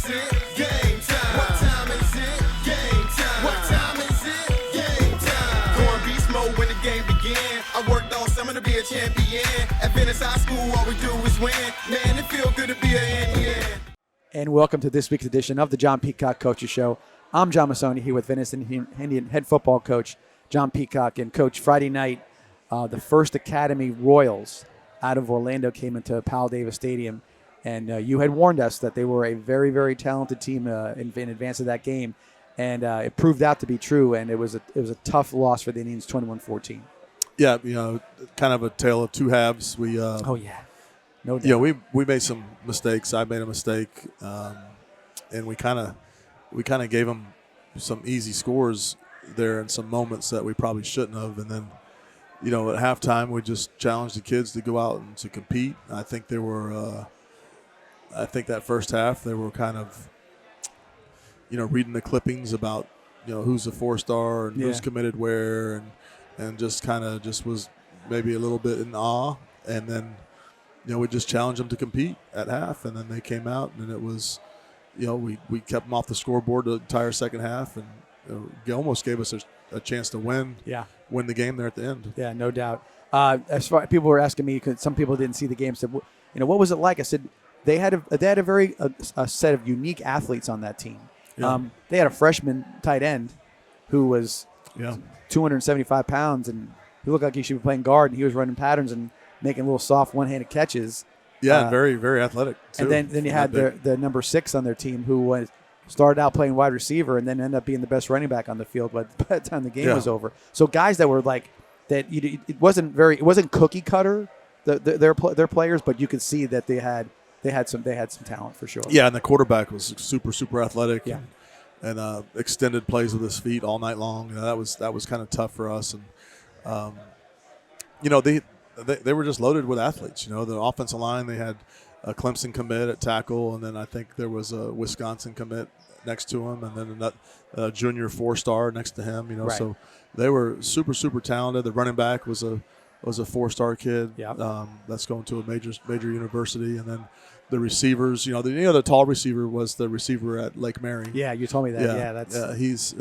is it? Game time. What time is it? Game time. What time is it? Game time. Going beast mode when the game began. I worked all summer to be a champion. At Venice High School, all we do is win. Man, it feel good to be an Indian. And welcome to this week's edition of the John Peacock Coaches Show. I'm John Masoni here with Venice Indian head football coach John Peacock. And Coach, Friday night, the First Academy Royals out of Orlando came into Powell Davis Stadium. And you had warned us that they were a very, very talented team in advance of that game. And it proved out to be true, and it was a tough loss for the Indians, 21-14. Yeah, kind of a tale of two halves. We no doubt. We made some mistakes. I made a mistake, and we kind of gave them some easy scores there in some moments that we probably shouldn't have. And then, at halftime, we just challenged the kids to go out and to compete. I think they were. I think that first half they were kind of, reading the clippings about, who's a 4-star and who's committed where, and just was maybe a little bit in awe. And then, we just challenged them to compete at half, and then they came out, and it was, we kept them off the scoreboard the entire second half, and it almost gave us a chance to win the game there at the end. Yeah, no doubt. As far people were asking me, because some people didn't see the game, said, what was it like? I said they had a very set of unique athletes on that team. Yeah. They had a freshman tight end who was 275 pounds, and he looked like he should be playing guard, and he was running patterns and making little soft one-handed catches. Yeah, very, very athletic, too. And then you had the number 6 on their team who started out playing wide receiver and then ended up being the best running back on the field by the time the game was over. So guys that were like that, it wasn't cookie cutter their players, but you could see that they had some talent for sure. Yeah, and the quarterback was super, super athletic. Yeah. And extended plays with his feet all night long. That was kind of tough for us. And they were just loaded with athletes. The offensive line, they had a Clemson commit at tackle, and then I think there was a Wisconsin commit next to him, and then a junior 4-star next to him. Right. So they were super, super talented. The running back was a 4-star kid. That's going to a major university, and then the receivers. The tall receiver was the receiver at Lake Mary. Yeah, you told me that. He's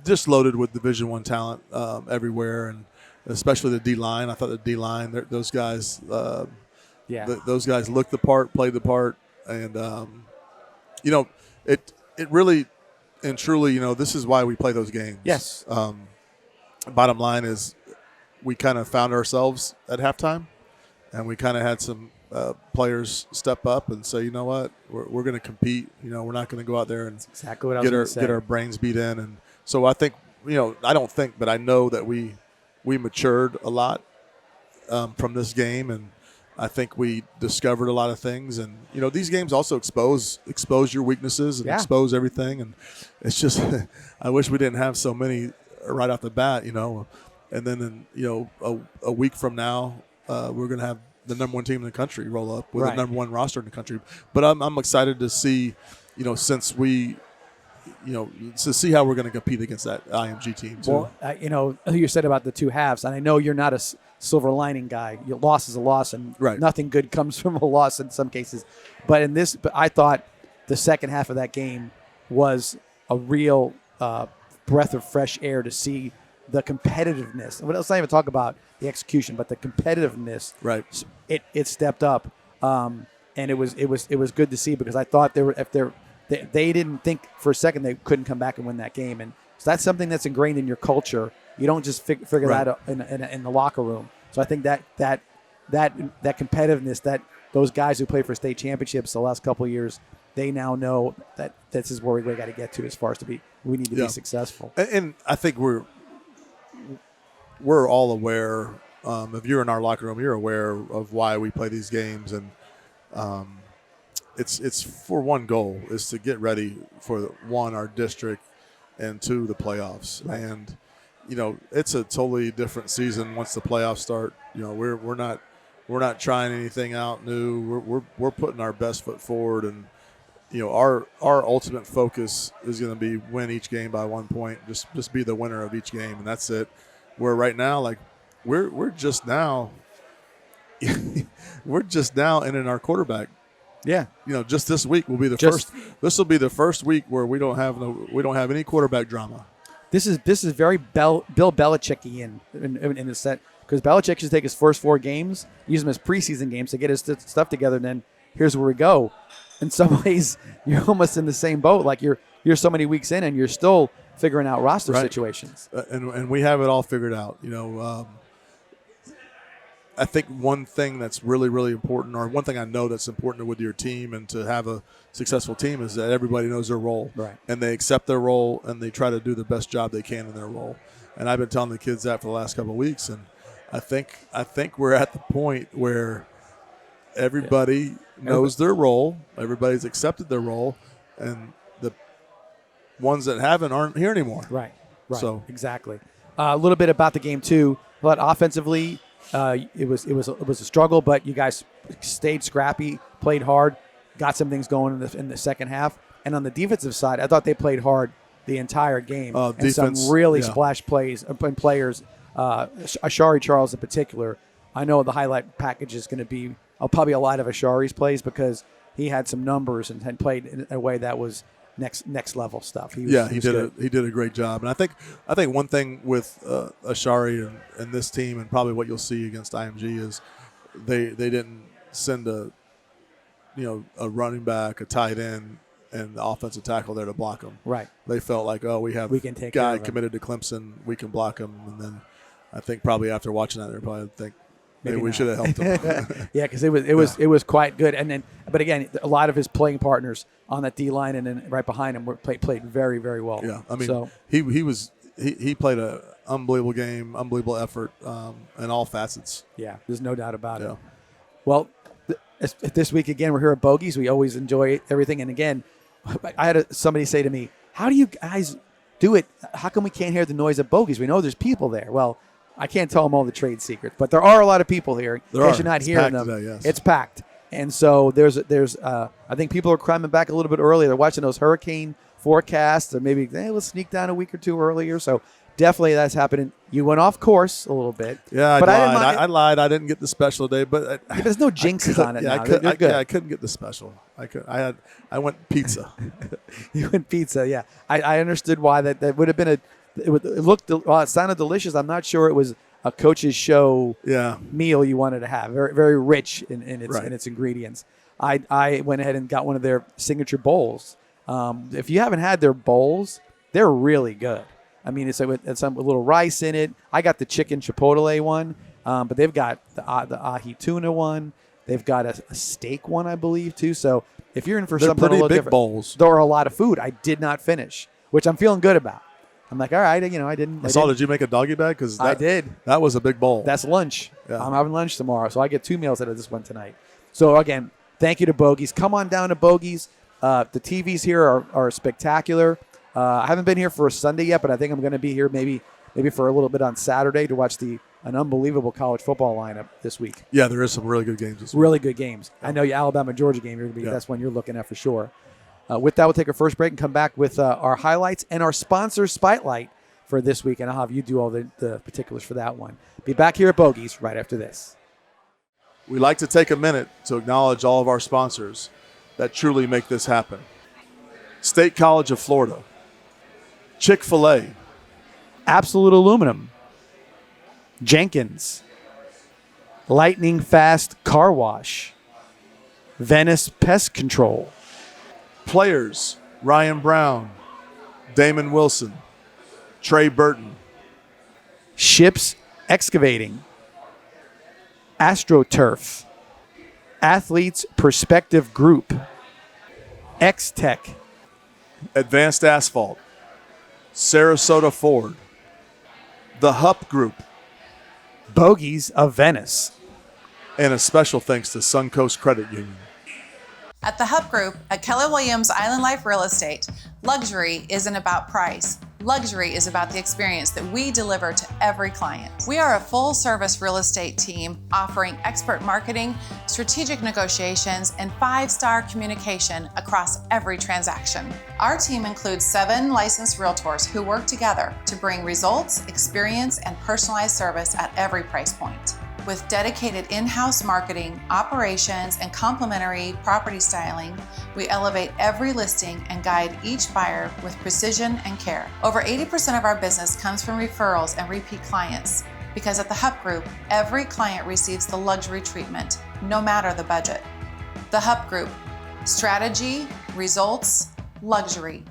just loaded with Division I talent everywhere, and especially the D-line. I thought the D-line, those guys, those guys looked the part, played the part, and it really and truly, this is why we play those games. Yes. Bottom line is, we kind of found ourselves at halftime, and we kind of had some players step up and say, you know what, we're going to compete. We're not going to go out there and exactly what get our brains beat in. And so I think, I don't think, but I know that we matured a lot from this game, and I think we discovered a lot of things. And these games also expose your weaknesses and expose everything. And it's just I wish we didn't have so many right off the bat. And then a week from now, we're going to have the number 1 team in the country roll up with the number 1 roster in the country. But I'm excited to see, since we, to see how we're going to compete against that IMG team too. Well, you said about the two halves, and I know you're not a silver lining guy. Your loss is a loss, and nothing good comes from a loss in some cases. But I thought the second half of that game was a real breath of fresh air to see the competitiveness. Let's not even talk about the execution, but the competitiveness. Right. It stepped up, and it was good to see, because I thought they didn't think for a second they couldn't come back and win that game, and so that's something that's ingrained in your culture. You don't just figure that out in the locker room. So I think that competitiveness, that those guys who played for state championships the last couple of years, they now know that this is where we got to get to as far as we need to be successful. And I think we're all aware. If you're in our locker room, you're aware of why we play these games, and it's for one goal, is to get ready for one, our district, and 2, the playoffs. Right. And it's a totally different season once the playoffs start. We're not trying anything out new. We're putting our best foot forward, and our ultimate focus is going to be win each game by 1 point. Just be the winner of each game, and that's it. Where right now, like we're just now in our quarterback Yeah. Just this week will be the first. This will be the first week where we don't have any quarterback drama. This is very Bill Belichick-y in a set, because Belichick should take his first 4 games, use them as preseason games to get his stuff together, and then here's where we go. In some ways, you're almost in the same boat. Like you're so many weeks in, and you're still figuring out roster situations. And we have it all figured out. I think one thing that's really, really important, or one thing I know that's important with your team and to have a successful team, is that everybody knows their role. Right. And they accept their role, and they try to do the best job they can in their role. And I've been telling the kids that for the last couple of weeks, and I think we're at the point where everybody knows their role, everybody's accepted their role, and the ones that haven't aren't here anymore. Right. So exactly. A little bit about the game too, but offensively, it was a struggle, but you guys stayed scrappy, played hard, got some things going in the second half. And on the defensive side, I thought they played hard the entire game. And defense, some really splash plays and players. Ashari Charles in particular. I know the highlight package is going to be probably a lot of Ashari's plays, because he had some numbers and had played in a way that was next level stuff. He did a great job. And I think one thing with Ashari and this team, and probably what you'll see against IMG, is they didn't send a running back, a tight end, and the offensive tackle there to block him. Right. They felt like, we have we can take a guy committed to Clemson, we can block him. And then I think probably after watching that, they probably think maybe we should have helped him. Yeah, because it was quite good. And then, but again, a lot of his playing partners on that D line and then right behind him played very, very well. Yeah, I mean, he played an unbelievable game, unbelievable effort in all facets. Yeah, there's no doubt about it. Well, this week again, we're here at Bogeies. We always enjoy everything. And again, I had somebody say to me, "How do you guys do it? How come we can't hear the noise at Bogeies? We know there's people there." Well, I can't tell them all the trade secrets, but there are a lot of people here. In case you're not hearing them, today, yes. It's packed. And so there's I think people are climbing back a little bit early. They're watching those hurricane forecasts, or maybe let's sneak down a week or 2 earlier. So definitely that's happening. You went off course a little bit. Yeah, but I lied. I didn't get the special day, but there's no jinxes on it now. I couldn't get the special. I went pizza. You went pizza, yeah. I understood why that would have been it sounded delicious. I'm not sure it was a coach's show meal you wanted to have. Very, very rich in its ingredients. I went ahead and got one of their signature bowls. If you haven't had their bowls, they're really good. I mean, it's some little rice in it. I got the chicken chipotle one, but they've got the ahi tuna one. They've got a steak one, I believe, too. So if you're in for something a little different, bowls. There are a lot of food I did not finish, which I'm feeling good about. I'm like, all right, I didn't. Did you make a doggy bag? Because I did. That was a big bowl. That's lunch. Yeah. I'm having lunch tomorrow, so I get 2 meals out of this one tonight. So again, thank you to Bogeies. Come on down to Bogeies. The TVs here are spectacular. I haven't been here for a Sunday yet, but I think I'm going to be here maybe for a little bit on Saturday to watch an unbelievable college football lineup this week. Yeah, there is some really good games this week. Really good games. I know your Alabama-Georgia game, that's one you're looking at for sure. With that, we'll take our first break and come back with our highlights and our sponsor spotlight for this week, and I'll have you do all the particulars for that one. Be back here at Bogeies right after this. We'd like to take a minute to acknowledge all of our sponsors that truly make this happen. State College of Florida, Chick-fil-A, Absolute Aluminum, Jenkins, Lightning Fast Car Wash, Venice Pest Control, Players, Ryan Brown, Damon Wilson, Trey Burton, Ships Excavating, AstroTurf, Athletes Perspective Group, Xtech, Advanced Asphalt, Sarasota Ford, The Hupp Group, Bogeies of Venice, and a special thanks to Suncoast Credit Union. At the Hupp Group at Keller Williams Island Life Real Estate, luxury isn't about price. Luxury is about the experience that we deliver to every client. We are a full-service real estate team offering expert marketing, strategic negotiations, and 5-star communication across every transaction. Our team includes 7 licensed realtors who work together to bring results, experience, and personalized service at every price point. With dedicated in-house marketing, operations, and complementary property styling, we elevate every listing and guide each buyer with precision and care. Over 80% of our business comes from referrals and repeat clients, because at the Hupp Group, every client receives the luxury treatment, no matter the budget. The Hupp Group, strategy, results, luxury.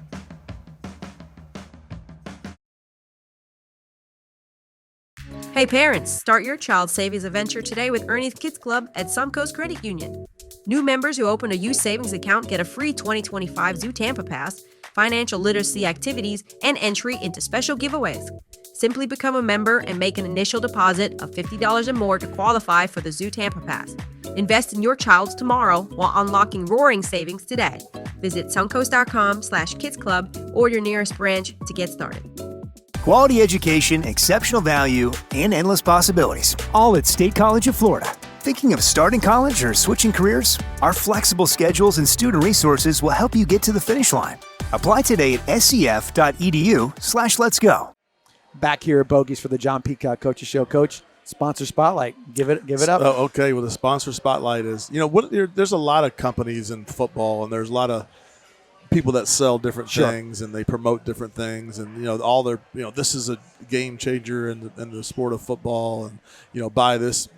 Hey parents, start your child's savings adventure today with Ernie's Kids Club at Suncoast Credit Union. New members who open a youth savings account get a free 2025 Zoo Tampa Pass, financial literacy activities, and entry into special giveaways. Simply become a member and make an initial deposit of $50 or more to qualify for the Zoo Tampa Pass. Invest in your child's tomorrow while unlocking roaring savings today. Visit suncoast.com/kidsclub or your nearest branch to get started. Quality education, exceptional value, and endless possibilities. All at State College of Florida. Thinking of starting college or switching careers? Our flexible schedules and student resources will help you get to the finish line. Apply today at scf.edu/letsgo. Back here at Bogeies for the John Peacock Coaches Show. Coach, sponsor spotlight. Give it up. Okay, well, the sponsor spotlight is, there's a lot of companies in football, and there's a lot of people that sell different things, and they promote different things, and all their this is a game changer in the sport of football, and buy this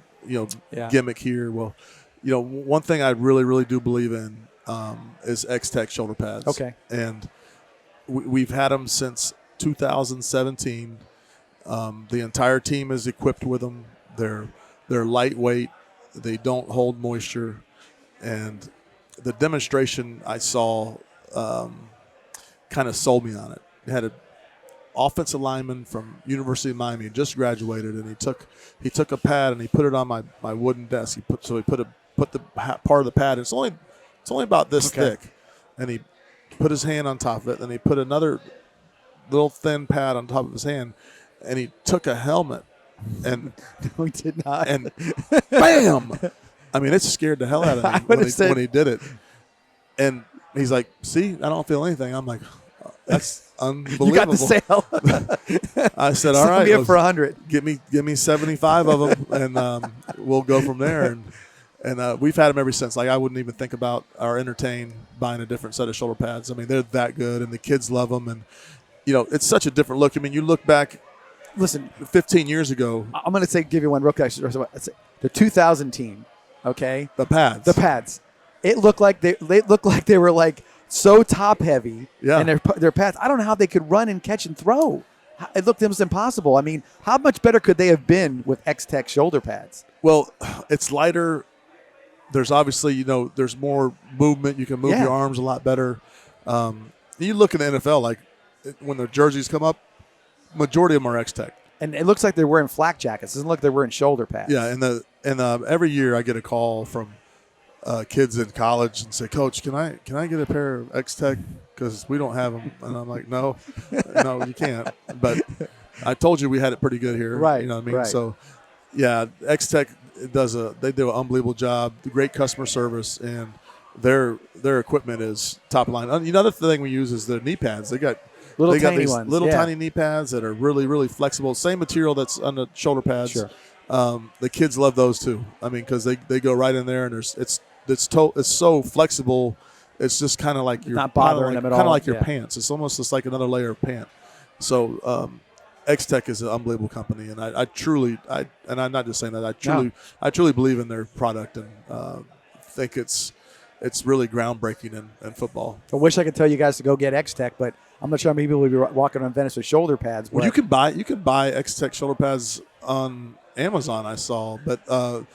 gimmick here. Well, one thing I really do believe in is Xtech shoulder pads. Okay, and we've had them since 2017. The entire team is equipped with them. They're lightweight. They don't hold moisture, and the demonstration I saw kind of sold me on it. He had an offensive lineman from University of Miami who just graduated, and he took a pad and he put it on my wooden desk. He put the part of the pad. It's only about this thick, and he put his hand on top of it. Then he put another little thin pad on top of his hand, and he took a helmet and no, he did not. And bam! I mean, it scared the hell out of me when he did it. And he's like, "See, I don't feel anything." I'm like, "That's unbelievable." You got the sale. I said, "All right, for 100. Give me 75 of them, and we'll go from there." And we've had them ever since. Like, I wouldn't even think about or entertain buying a different set of shoulder pads. I mean, they're that good, and the kids love them, and it's such a different look. I mean, you look back. Listen, 15 years ago. I'm going to give you one real quick. The 2000 team. Okay, the pads. It looked like they were like so top heavy. Yeah. And their pads. I don't know how they could run and catch and throw. It looked almost impossible. I mean, how much better could they have been with Xtech shoulder pads? Well, it's lighter. There's obviously there's more movement. You can move your arms a lot better. You look in the NFL, like when their jerseys come up, majority of them are Xtech. And it looks like they're wearing flak jackets. It doesn't look like they're wearing shoulder pads. Yeah, and every year I get a call from kids in college and say, "Coach, can I get a pair of Xtech because we don't have them?" And I'm like, "No, you can't." But I told you we had it pretty good here, right? You know what I mean? Right. So, yeah, Xtech they do an unbelievable job, great customer service, and their equipment is top line. Another thing we use is the knee pads. They got these ones. little tiny knee pads that are really flexible. Same material that's on the shoulder pads. Sure. The kids love those too. I mean, because they go right in there, and it's so flexible. It's just kind of like you're not bothering them at all. Kind of like your pants. It's almost just like another layer of pant. So Xtech is an unbelievable company, and I truly, and I'm not just saying that. I truly believe in their product, and think it's really groundbreaking in football. I wish I could tell you guys to go get Xtech, but I'm not sure how many people will be walking on Venice with shoulder pads. Well, you can buy Xtech shoulder pads on Amazon, I saw, but you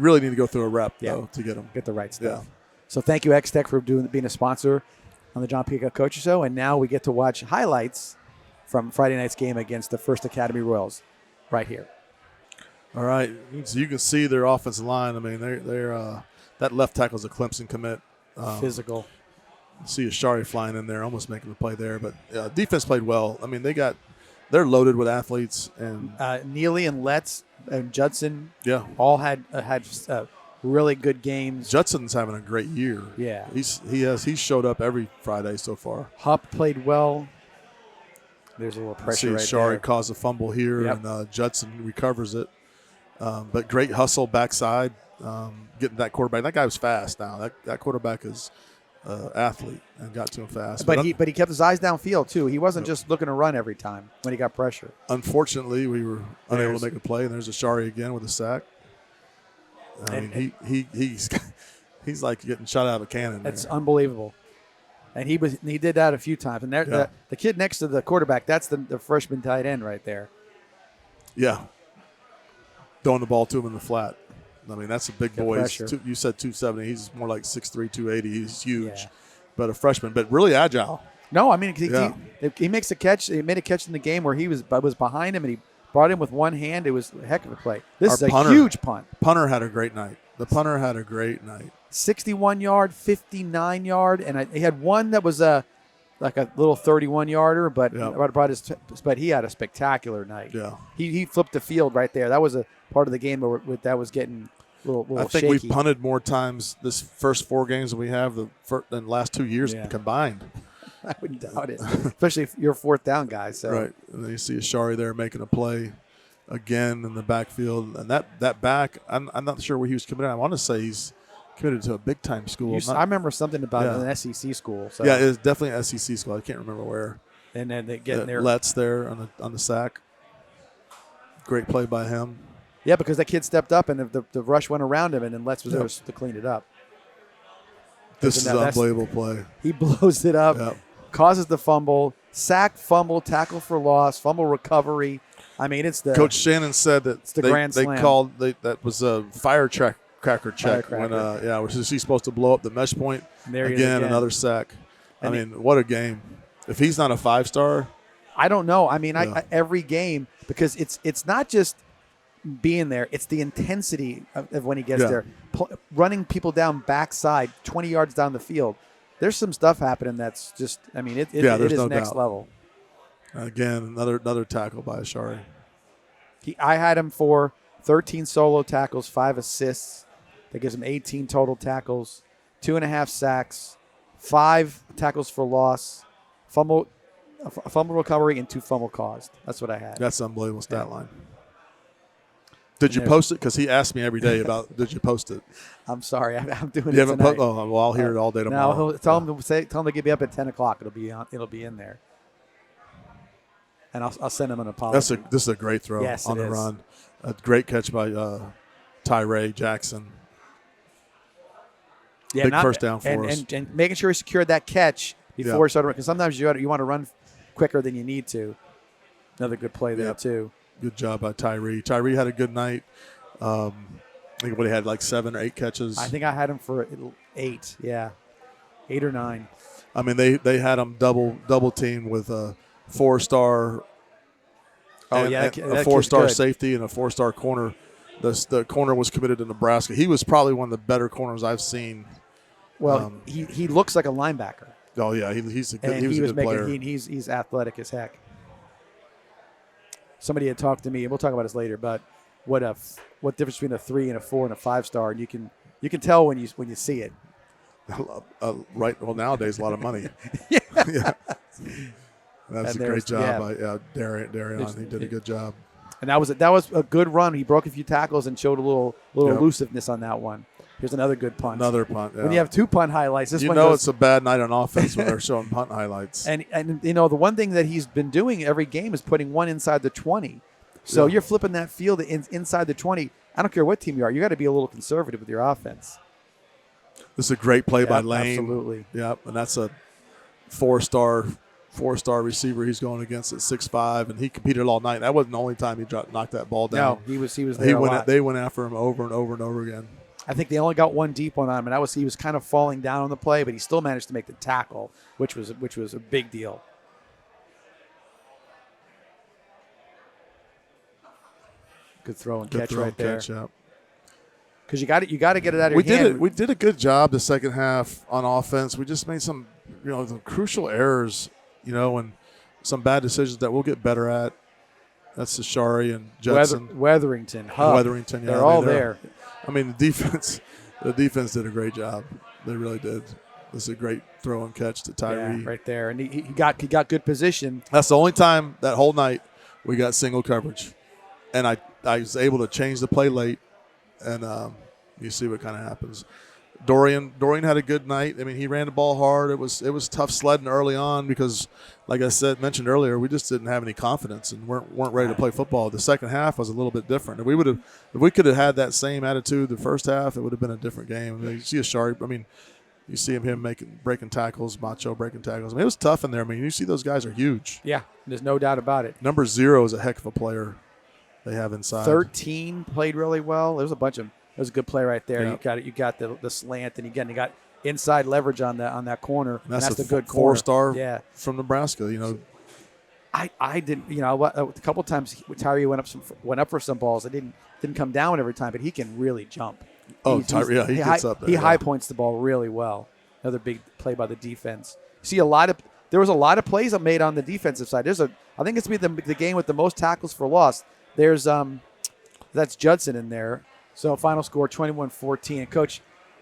really need to go through a rep though to get them. Get the right stuff. Yeah. So thank you, Xtech, for being a sponsor on the John Peacock Coaches Show, and now we get to watch highlights from Friday night's game against the First Academy Royals, right here. All right, so you can see their offensive line. I mean, they're that left tackle is a Clemson commit. Physical. See Ashari flying in there, almost making the play there, but defense played well. I mean, they're loaded with athletes, and Neely and Letts and Judson, all had really good games. Judson's having a great year. Yeah, he's showed up every Friday so far. Hupp played well. There's a little pressure right there. Ashari caused a fumble here, and Judson recovers it. But great hustle backside, getting that quarterback. That guy was fast now. That quarterback is athlete and got to him fast. But he kept his eyes downfield, too. He wasn't just looking to run every time when he got pressure. Unfortunately, we were unable to make a play, and there's Ashari again with a sack. I mean, he's like getting shot out of a cannon. It's unbelievable. And he did that a few times. And the kid next to the quarterback, that's the freshman tight end right there. Yeah. Throwing the ball to him in the flat. I mean, that's a big boy. You said 270. He's more like 6'3", 280. He's huge. But a freshman, but really agile. No, I mean, he makes a catch. He made a catch in the game where he was behind him, and he brought him with one hand. It was a heck of a play. This is a huge punt. Punter had a great night. The punter had a great night. 61-yard, 59-yard, and he had one that was like a little 31-yarder, but he had a spectacular night. Yeah, he flipped the field right there. That was a part of the game where that was getting a little I think shaky. we've punted more times this first 4 games that we have than the last 2 years combined. I wouldn't doubt it, especially if you're a fourth down guy. So. Right, and then you see Ashari there making a play again in the backfield, and that back, I'm not sure where he was committed. I want to say he's committed to a big time school. I remember something about an SEC school. So. Yeah, it's definitely an SEC school. I can't remember where. And then they get there. Let's there on the sack. Great play by him. Yeah, because that kid stepped up and the rush went around him, and then Let's was there to clean it up. This is an unbelievable play. He blows it up, causes the fumble, sack, fumble, tackle for loss, fumble recovery. I mean, it's the Coach Shannon said that the grand slam. That was a firecracker check when was he supposed to blow up the mesh point again, another sack. I mean, what a game! If he's not a 5-star, I don't know. I mean, every game, because it's not just being there; it's the intensity of when he gets there, running people down backside, 20 yards down the field. There's some stuff happening that's just. I mean, it is no next doubt. level. Again, another tackle by Ashari. I had him for 13 solo tackles, 5 assists. That gives him 18 total tackles, 2.5 sacks, 5 tackles for loss, fumble recovery, and 2 fumble caused. That's what I had. That's an unbelievable stat line. Did you post it? Because he asked me every day about, did you post it? I'm sorry. I'm doing you it tonight. Well, I'll hear it all day tomorrow. No, tell him to get me up at 10 o'clock. It'll be in there. And I'll send him an apology. This is a great throw on the run. A great catch by Tyree Jackson. Yeah, Big first down for us. And making sure he secured that catch before he started running. Because sometimes you want to run quicker than you need to. Another good play there, too. Good job by Tyree. Tyree had a good night. I think he had like 7 or 8 catches. I think I had him for 8. Yeah, 8 or 9. I mean, they had him double teamed with a 4-star. Oh, and, yeah. a 4-star safety and a 4-star corner. The corner was committed to Nebraska. He was probably one of the better corners I've seen. Well, he looks like a linebacker. Oh yeah, he's a good player. He's athletic as heck. Somebody had talked to me, and we'll talk about this later, but what difference between a 3 and a 4 and a 5-star, and you can tell when you see it. Right. Well, nowadays a lot of money. Yeah. That's a great job by Darian. He did a good job. And that was a good run. He broke a few tackles and showed a little elusiveness on that one. Here's another good punt. Another punt. Yeah. When you have 2 punt highlights, this one it's a bad night on offense when they're showing punt highlights. And the one thing that he's been doing every game is putting one inside the 20. So you're flipping that field inside the 20. I don't care what team you are. You got to be a little conservative with your offense. This is a great play by Lane. Absolutely. Yep, and that's a 4-star receiver he's going against at 6'5", and he competed all night. That wasn't the only time he knocked that ball down. No, he was there a lot. They went after him over and over and over again. I think they only got one deep one on him, and he was kind of falling down on the play, but he still managed to make the tackle, which was a big deal. Good throw and catch right there. Because you got to get it out of your hand. We did a good job the second half on offense. We just made some some crucial errors, and some bad decisions that we'll get better at. That's Ashari and Judson. Weatherington, Weatherington, yeah. They're all there. I mean, the defense did a great job. They really did. This is a great throw and catch to Tyree. Yeah, right there. And he got good position. That's the only time that whole night we got single coverage. And I was able to change the play late, and you see what kind of happens. Dorian had a good night. I mean, he ran the ball hard. It was tough sledding early on because, like I mentioned earlier, we just didn't have any confidence and weren't ready to play football. The second half was a little bit different. If we could have had that same attitude the first half, it would have been a different game. I mean, you see a Sharp. I mean, you see him breaking tackles, Macho breaking tackles. I mean, it was tough in there. I mean, you see those guys are huge. Yeah, there's no doubt about it. Number 0 is a heck of a player they have inside. 13 played really well. There was a bunch of. It was a good play right there. Yeah. You got the slant, and you got inside leverage on that corner. And that's the good corner. Four-star from Nebraska. You know, I didn't. You know, a couple times Tyree went up for some balls. It didn't come down every time, but he can really jump. Oh, Tyree, he gets up there. He high points the ball really well. Another big play by the defense. See there was a lot of plays made on the defensive side. I think it's be the game with the most tackles for loss. There's that's Judson in there. So final score 21-14. And Coach,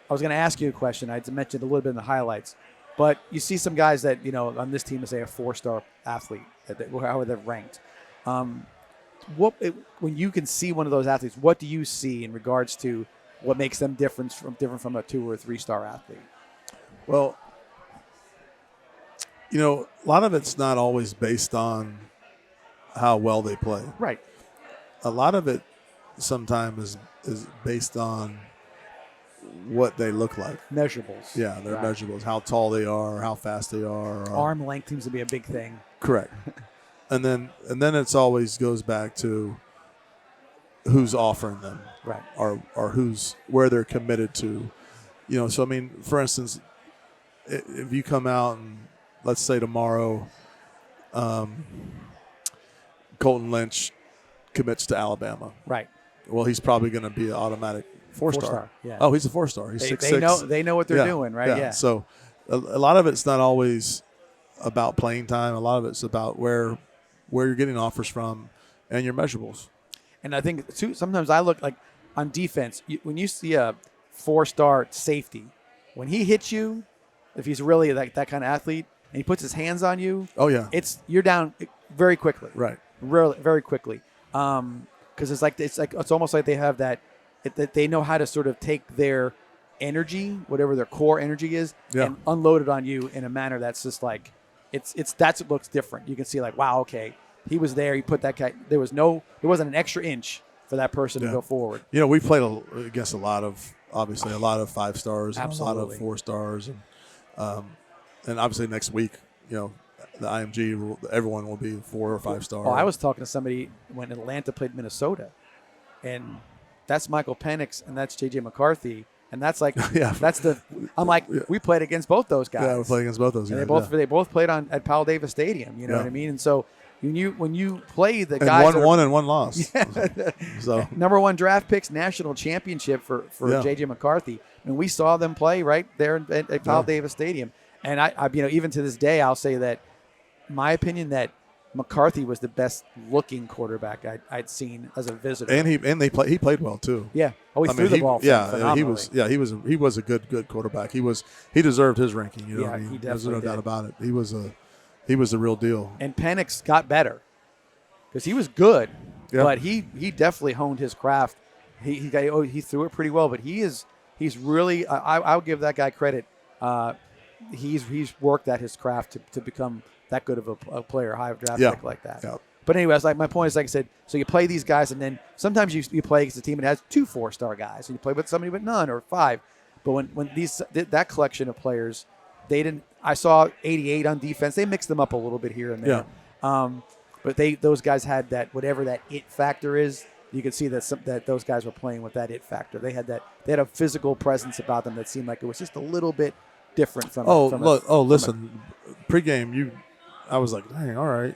I was going to ask you a question. I mentioned a little bit in the highlights, but you see some guys that on this team is a 4-star athlete, how are they ranked? When you can see one of those athletes, what do you see in regards to what makes them different from a 2 or 3-star athlete? Well, a lot of it's not always based on how well they play. Right. A lot of it sometimes is based on what they look like. Measurables. Yeah, they're measurables. How tall they are, how fast they are. Arm length seems to be a big thing. Correct. and then it's always goes back to who's offering them. Right. Or where they're committed to. So I mean, for instance, if you come out and let's say tomorrow Colton Lynch commits to Alabama. Right. Well, he's probably going to be an automatic 4-star. Yeah. Oh, he's a 4-star. He's 6'6". They know what they're doing, right? Yeah. So a lot of it's not always about playing time. A lot of it's about where you're getting offers from and your measurables. And I think too, sometimes I look like on defense when you see a 4-star safety, when he hits you, if he's really like that kind of athlete and he puts his hands on you, you're down very quickly. Right. Really, very quickly. Because it's almost like they have that they know how to sort of take their energy, whatever their core energy is, and unload it on you in a manner that's just like that's what looks different. You can see like, wow, okay, he was there. He put that guy. There wasn't an extra inch for that person to go forward. We played against a lot of 5-stars, and a lot of 4-stars, and obviously next week, the IMG, everyone will be 4 or 5-star. Oh, I was talking to somebody when Atlanta played Minnesota, and that's Michael Penix and that's J.J. McCarthy, and that's like I'm like we played against both those guys. Yeah, we played against both those guys. And they both played at Powell Davis Stadium. You know what I mean? And so when you play the and guys, one and one loss. So number 1 draft picks, national championship for J.J. McCarthy, and we saw them play right there at Powell Davis Stadium. And I even to this day, I'll say that my opinion that McCarthy was the best looking quarterback I'd seen as a visitor. And he played well too. Yeah. Oh, he threw the ball. He was a good quarterback. He deserved his ranking. He definitely There's no did. doubt about it. He was a real deal. And Penix got better because he was good, Yeah. but he definitely honed his craft. He threw it pretty well, but he's really I'll give that guy credit. He's worked at his craft to become that good of a player, high draft pick like that. Yeah. But anyways, like my point is, like I said, so you play these guys, and then sometimes you play against a team that has 2 4-star guys, and you play with somebody with none or 5. But when that collection of players, they didn't. I saw 88 on defense. They mixed them up a little bit here and there. Yeah. But those guys had that whatever that it factor is. You could see that those guys were playing with that it factor. They had a physical presence about them that seemed like it was just a little bit different from. Listen, pregame I was like, dang, all right,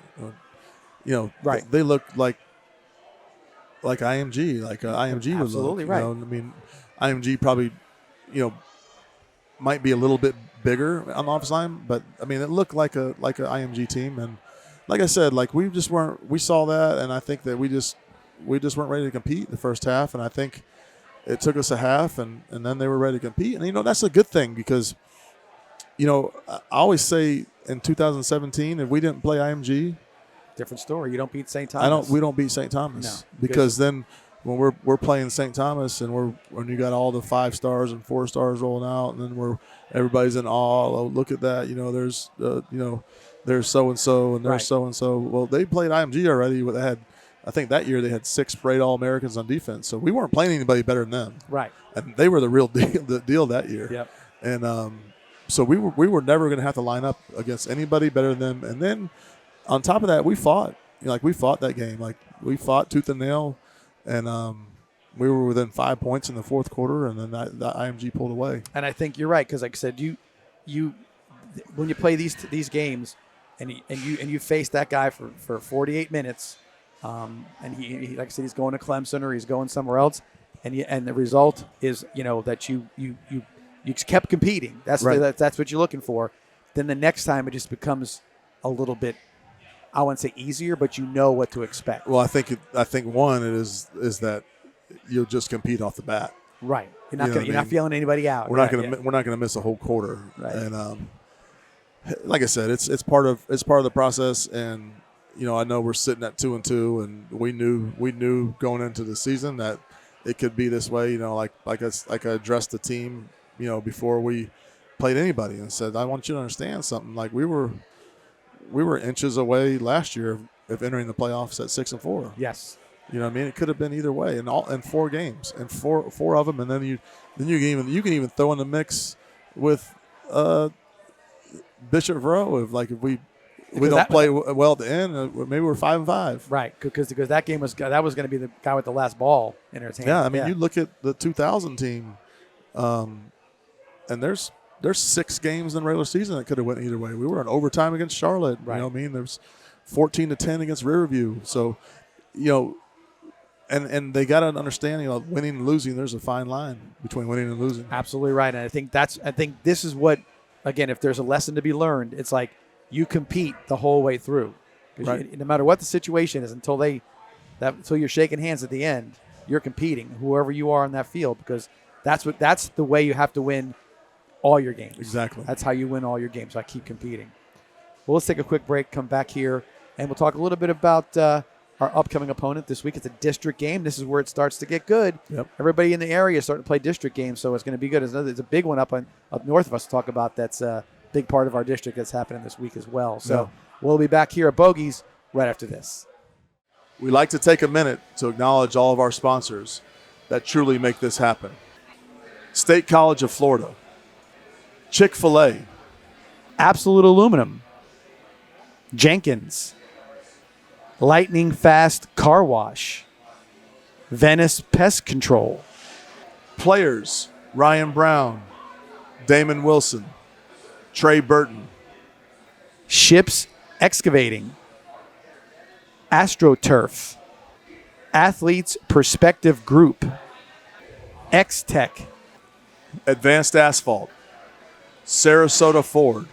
right. They look like IMG, like IMG was absolutely right. I mean, IMG probably, might be a little bit bigger on the offensive line, but I mean, it looked like a IMG team, and like I said, like we just weren't. We saw that, and I think that we just weren't ready to compete the first half, and I think it took us a half, and then they were ready to compete, and that's a good thing because, I always say in 2017, if we didn't play IMG, different story. You don't beat St. Thomas. We don't beat St. Thomas. No, because then when we're playing St. Thomas and when you got all the 5 stars and 4 stars rolling out, and then everybody's in awe. Oh, look at that! There's there's so and so and there's so and so. Well, they played IMG already. They had, I think that year they had 6 straight All-Americans on defense. So we weren't playing anybody better than them. Right. And they were the real deal that year. Yep. And so we were never going to have to line up against anybody better than them. And then on top of that, we fought. We fought that game. We fought tooth and nail, and we were within 5 points in the fourth quarter, and then that IMG pulled away. And I think you're right, because like I said, you when you play these games, and you face that guy for 48 minutes, and he like I said, he's going to Clemson or he's going somewhere else, and the result is that you kept competing. That's that's what you're looking for. Then the next time it just becomes a little bit, I wouldn't say easier, but you know what to expect. Well, I think one is that you'll just compete off the bat. Right. You're not feeling anybody out. We're not going to miss a whole quarter. Right. And like I said, it's part of the process. And I know we're sitting at 2-2, and we knew going into the season that it could be this way. Like I addressed the team, before we played anybody, and said, I want you to understand something. Like we were inches away last year of entering the playoffs at 6-4. Yes. It could have been either way in 4 games, and four of them, and then you can even throw in the mix with Bishop Verot if we don't play well at the end, maybe we're 5-5. Right, because that game was going to be the guy with the last ball in his hand. Yeah, you look at the 2000 team, and there's 6 games in the regular season that could have went either way. We were in overtime against Charlotte. Right. There's 14-10 against Riverview. So, and they got to understand, winning and losing, there's a fine line between winning and losing. Absolutely right. And I think this is what, again, if there's a lesson to be learned, it's like you compete the whole way through. Right. No matter what the situation is, until you're shaking hands at the end, you're competing, whoever you are on that field, because that's the way you have to win all your games. Exactly. That's how you win all your games. I keep competing. Well, let's take a quick break, come back here, and we'll talk a little bit about our upcoming opponent this week. It's a district game. This is where it starts to get good. Yep. Everybody in the area is starting to play district games, so it's going to be good. There's a big one up north of us to talk about. That's a big part of our district that's happening this week as well. So we'll be back here at Bogeies right after this. We'd like to take a minute to acknowledge all of our sponsors that truly make this happen. State College of Florida, Chick-fil-A, Absolute Aluminum, Jenkins, Lightning Fast Car Wash, Venice Pest Control, Players, Ryan Brown, Damon Wilson, Trey Burton, Ships Excavating, AstroTurf, Athletes Perspective Group, Xtech, Advanced Asphalt, Sarasota Ford,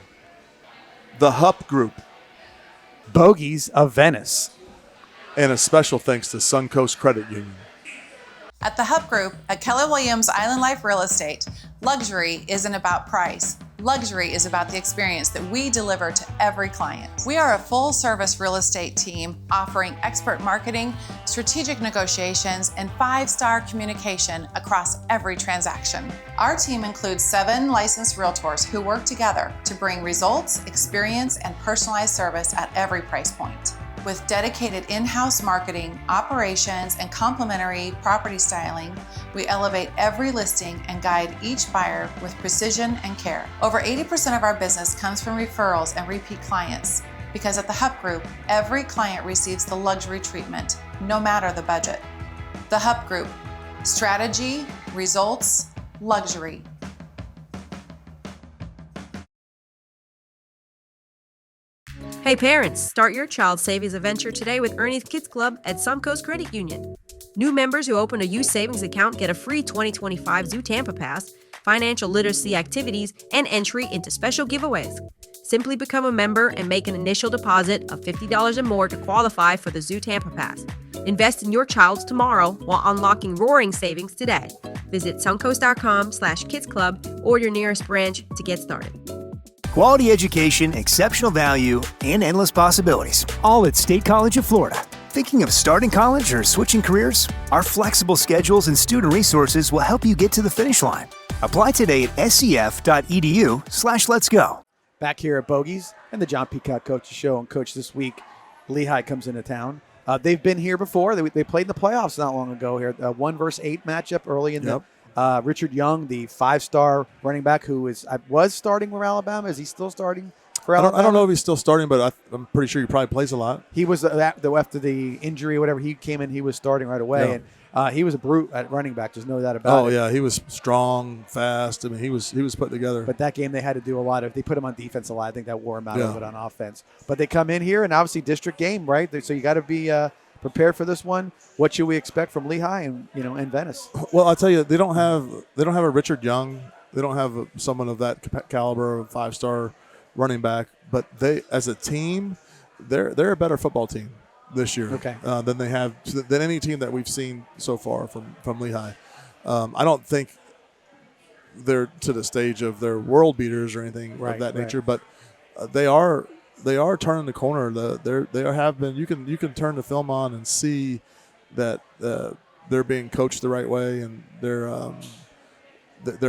The Hupp Group, Bogeies of Venice, and a special thanks to Suncoast Credit Union. At the Hupp Group at Keller Williams Island Life Real Estate, luxury isn't about price. Luxury is about the experience that we deliver to every client. We are a full-service real estate team offering expert marketing, strategic negotiations, and 5-star communication across every transaction. Our team includes 7 licensed realtors who work together to bring results, experience, and personalized service at every price point. With dedicated in-house marketing, operations, and complimentary property styling, we elevate every listing and guide each buyer with precision and care. Over 80% of our business comes from referrals and repeat clients, because at the Hupp Group, every client receives the luxury treatment, no matter the budget. The Hupp Group, strategy, results, luxury. Hey parents, start your child's savings adventure today with Ernie's Kids Club at Suncoast Credit Union. New members who open a youth savings account get a free 2025 Zoo Tampa Pass, financial literacy activities, and entry into special giveaways. Simply become a member and make an initial deposit of $50 or more to qualify for the Zoo Tampa Pass. Invest in your child's tomorrow while unlocking roaring savings today. Visit suncoast.com/kidsclub or your nearest branch to get started. Quality education, exceptional value, and endless possibilities. All at State College of Florida. Thinking of starting college or switching careers? Our flexible schedules and student resources will help you get to the finish line. Apply today at scf.edu/let's go. Back here at Bogeies and the John Peacock Coaches Show. And Coach, this week, Lehigh comes into town. They've been here before. They played in the playoffs not long ago here. 1 versus 8 matchup early in the Richard Young, the 5-star running back who was starting for Alabama. Is he still starting for Alabama? I don't know if he's still starting, but I'm pretty sure he probably plays a lot. He was after the injury or whatever. He came in. He was starting right away, and he was a brute at running back. There's no doubt about it. Oh yeah, he was strong, fast. I mean, he was put together. But that game they had to do a lot of. They put him on defense a lot. I think that wore him out a little bit on offense. But they come in here, and obviously district game, right? So you got to be prepared for this one. What should we expect from Lehigh and Venice? Well, I'll tell you, they don't have a Richard Young. They don't have someone of that caliber, a 5-star running back. But they, as a team, they're a better football team this year than any team that we've seen so far from Lehigh. I don't think they're to the stage of their world beaters or anything of that nature, but they are turning the corner. They have been. You can turn the film on and see that they're being coached the right way, and they're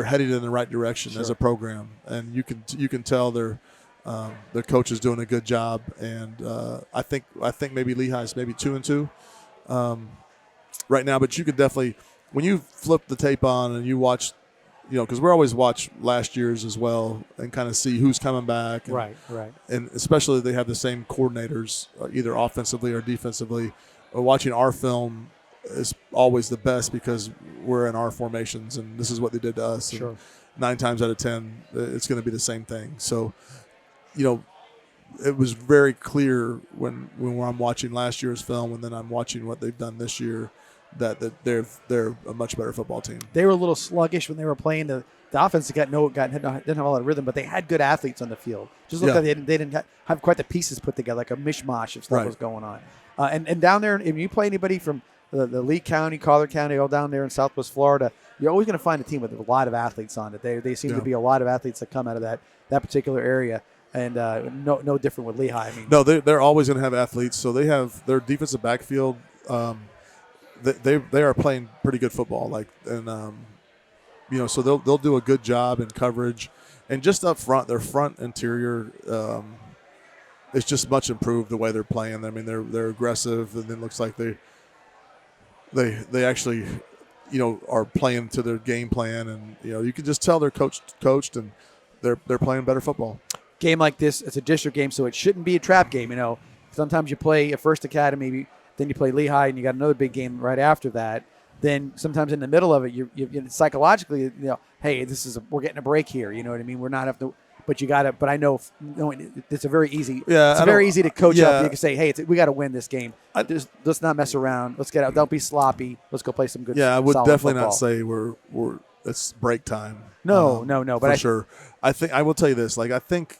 headed in the right direction as a program. And you can tell their coach is doing a good job. And I think maybe Lehigh's maybe 2-2 right now. But you could definitely, when you flip the tape on and you watch, because we always watch last year's as well and kind of see who's coming back. And, right. And especially they have the same coordinators, either offensively or defensively. Watching our film is always the best because we're in our formations, and this is what they did to us. Sure. And 9 times out of 10, it's going to be the same thing. So, it was very clear when I'm watching last year's film and then I'm watching what they've done this year that they're a much better football team. They were a little sluggish when they were playing. The offense didn't have a lot of rhythm, but they had good athletes on the field. Just look like they didn't have quite the pieces put together, like a mishmash of stuff was going on. And down there, if you play anybody from the Lee County, Collier County, all down there in Southwest Florida, you're always going to find a team with a lot of athletes on it. They seem to be a lot of athletes that come out of that particular area. And no different with Lehigh. I mean, no, they're always going to have athletes. So they have their defensive backfield. They are playing pretty good football. So they'll do a good job in coverage, and just up front, their front interior is just much improved the way they're playing. I mean, they're aggressive, and it looks like they actually are playing to their game plan, and you can just tell they're coached, and they're playing better football. Game like this, it's a district game, so it shouldn't be a trap game. Sometimes you play a First Academy, then you play Lehigh, and you got another big game right after that. Then sometimes in the middle of it, you psychologically, hey, we're getting a break here. You know what I mean? We're not have to, but you got to. But I know, it's a very easy. Yeah, it's very easy to coach up. You can say, hey, we got to win this game. Let's not mess around. Let's get out. Don't be sloppy. Let's go play some good. Yeah, I would definitely football. Not say we're it's break time. No. But for sure. I think I will tell you this. I think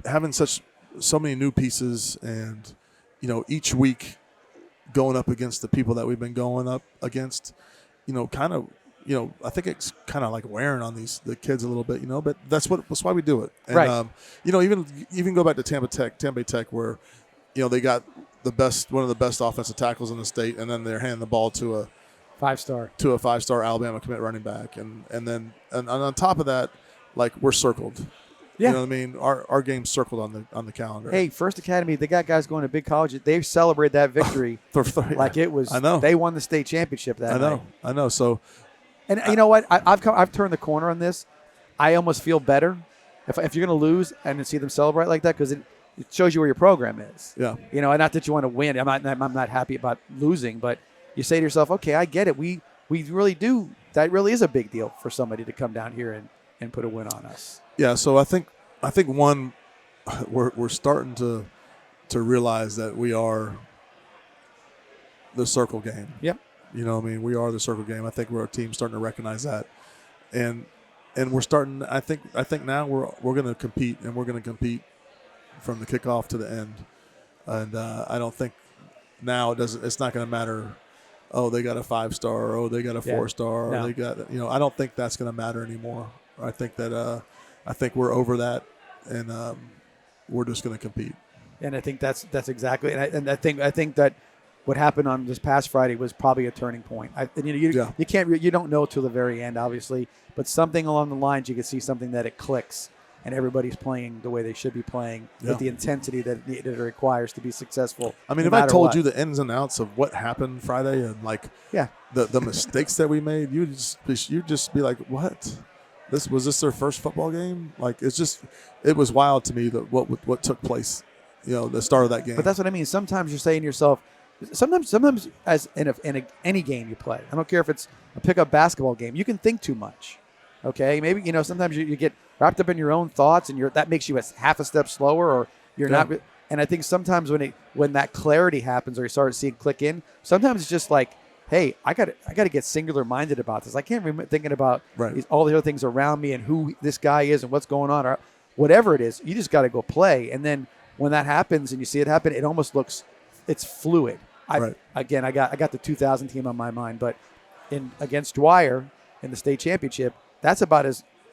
having so many new pieces and each week going up against the people that we've been going up against, I think it's kind of like wearing on the kids a little bit, but that's why we do it. And, right. Even go back to Tampa Bay Tech, where they got one of the best offensive tackles in the state, and then they're handing the ball to a 5-star Alabama commit running back, and on top of that, we're circled. Yeah. You know what I mean? Our game's circled on the calendar. Hey, First Academy, they got guys going to big colleges. They celebrate that victory like it was. I know. They won the state championship that night. I know. So, and you know what? I've turned the corner on this. I almost feel better if you're going to lose and see them celebrate like that, because it shows you where your program is. Yeah. And not that you want to win. I'm not happy about losing, but you say to yourself, okay, I get it. We really do. That really is a big deal for somebody to come down here and put a win on us. Yeah, so I think one, we're starting to realize that we are the circle game. Yep. We are the circle game. I think we're a team starting to recognize that, and we're starting. I think now we're going to compete, and we're going to compete from the kickoff to the end. And I don't think now it's not going to matter oh, they got a 5-star, or oh, they got a 4-star, No. or they got, I don't think that's going to matter anymore. I think that I think we're over that, and we're just going to compete. And I think that's exactly, and I think that what happened on this past Friday was probably a turning point. You don't know till the very end, obviously, but something along the lines, you can see something that it clicks, and everybody's playing the way they should be playing with the intensity that it requires to be successul. I mean, no if I matter told what. you the ins and outs of what happened Friday and the mistakes that we made, you'd just be like, what? Was this their first football game? Like, it was wild to me that what took place, the start of that game. But that's what I mean. Sometimes you're saying to yourself, sometimes as in any game you play, I don't care if it's a pickup basketball game, you can think too much. Okay, maybe sometimes you get wrapped up in your own thoughts, and that makes you half a step slower, or you're not. And I think sometimes when that clarity happens, or you start seeing click in, sometimes it's just like, hey, I got to get singular minded about this. I can't remember thinking about all the other things around me and who this guy is and what's going on, or whatever it is. You just got to go play, and then when that happens and you see it happen, it almost looks it's fluid. Again, I got the 2000 team on my mind, but against Dwyer in the state championship, that's about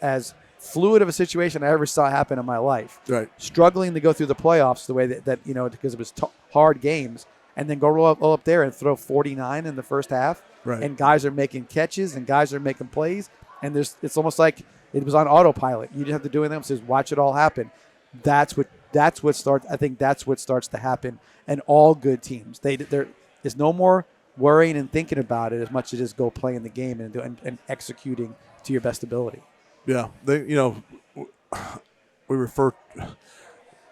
as fluid of a situation I ever saw happen in my life. Right. Struggling to go through the playoffs the way that because it was hard games, and then go roll up there and throw 49 in the first half. Right. And guys are making catches and guys are making plays, and it's almost like it was on autopilot. You just have to do anything else, just watch it all happen. That's what starts. I think that's what starts to happen. And all good teams, there is no more worrying and thinking about it as much as just go playing the game and executing to your best ability. Yeah,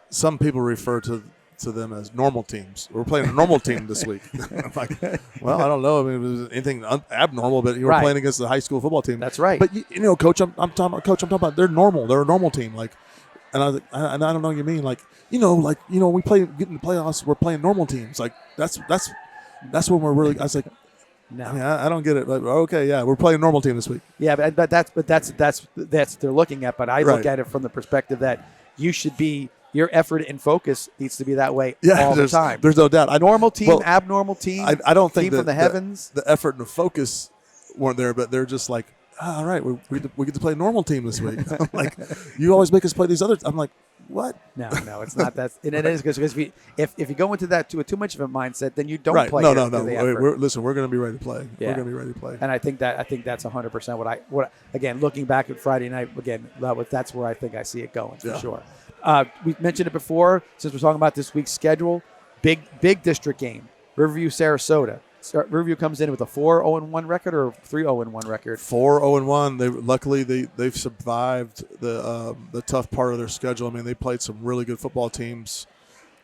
some people refer to them as normal teams. We're playing a normal team this week. I'm like, well, I don't know. I mean, it was anything abnormal, but you were playing against the high school football team. That's right. But coach, I'm talking about they're normal. They're a normal team. Like, and I don't know what you mean. Like, we play get in the playoffs. We're playing normal teams. Like that's when we're really. I was like, no, I mean, I don't get it. Like, okay, yeah, we're playing a normal team this week. Yeah, but that's they're looking at. But I look at it from the perspective that you should be. Your effort and focus needs to be that way all the time. There's no doubt. Normal team, abnormal team. I don't think team from the heavens. The effort and the focus weren't there, but they're just like, all right, we get to play a normal team this week. I'm like, you always make us play these other. I'm like, what? No, it's not that. And it is because if you go into that too much of a mindset, then you don't play. No. Listen, we're going to be ready to play. Yeah. We're going to be ready to play. And I think that's 100% what again, looking back at Friday night, again, that's where I think I see it going for sure. We mentioned it before, since we're talking about this week's schedule. Big district game, Riverview, Sarasota. Riverview comes in with a 4-0-1 record or 3-0-1 record. 4-0-1. Luckily they've survived the tough part of their schedule. I mean, they played some really good football teams,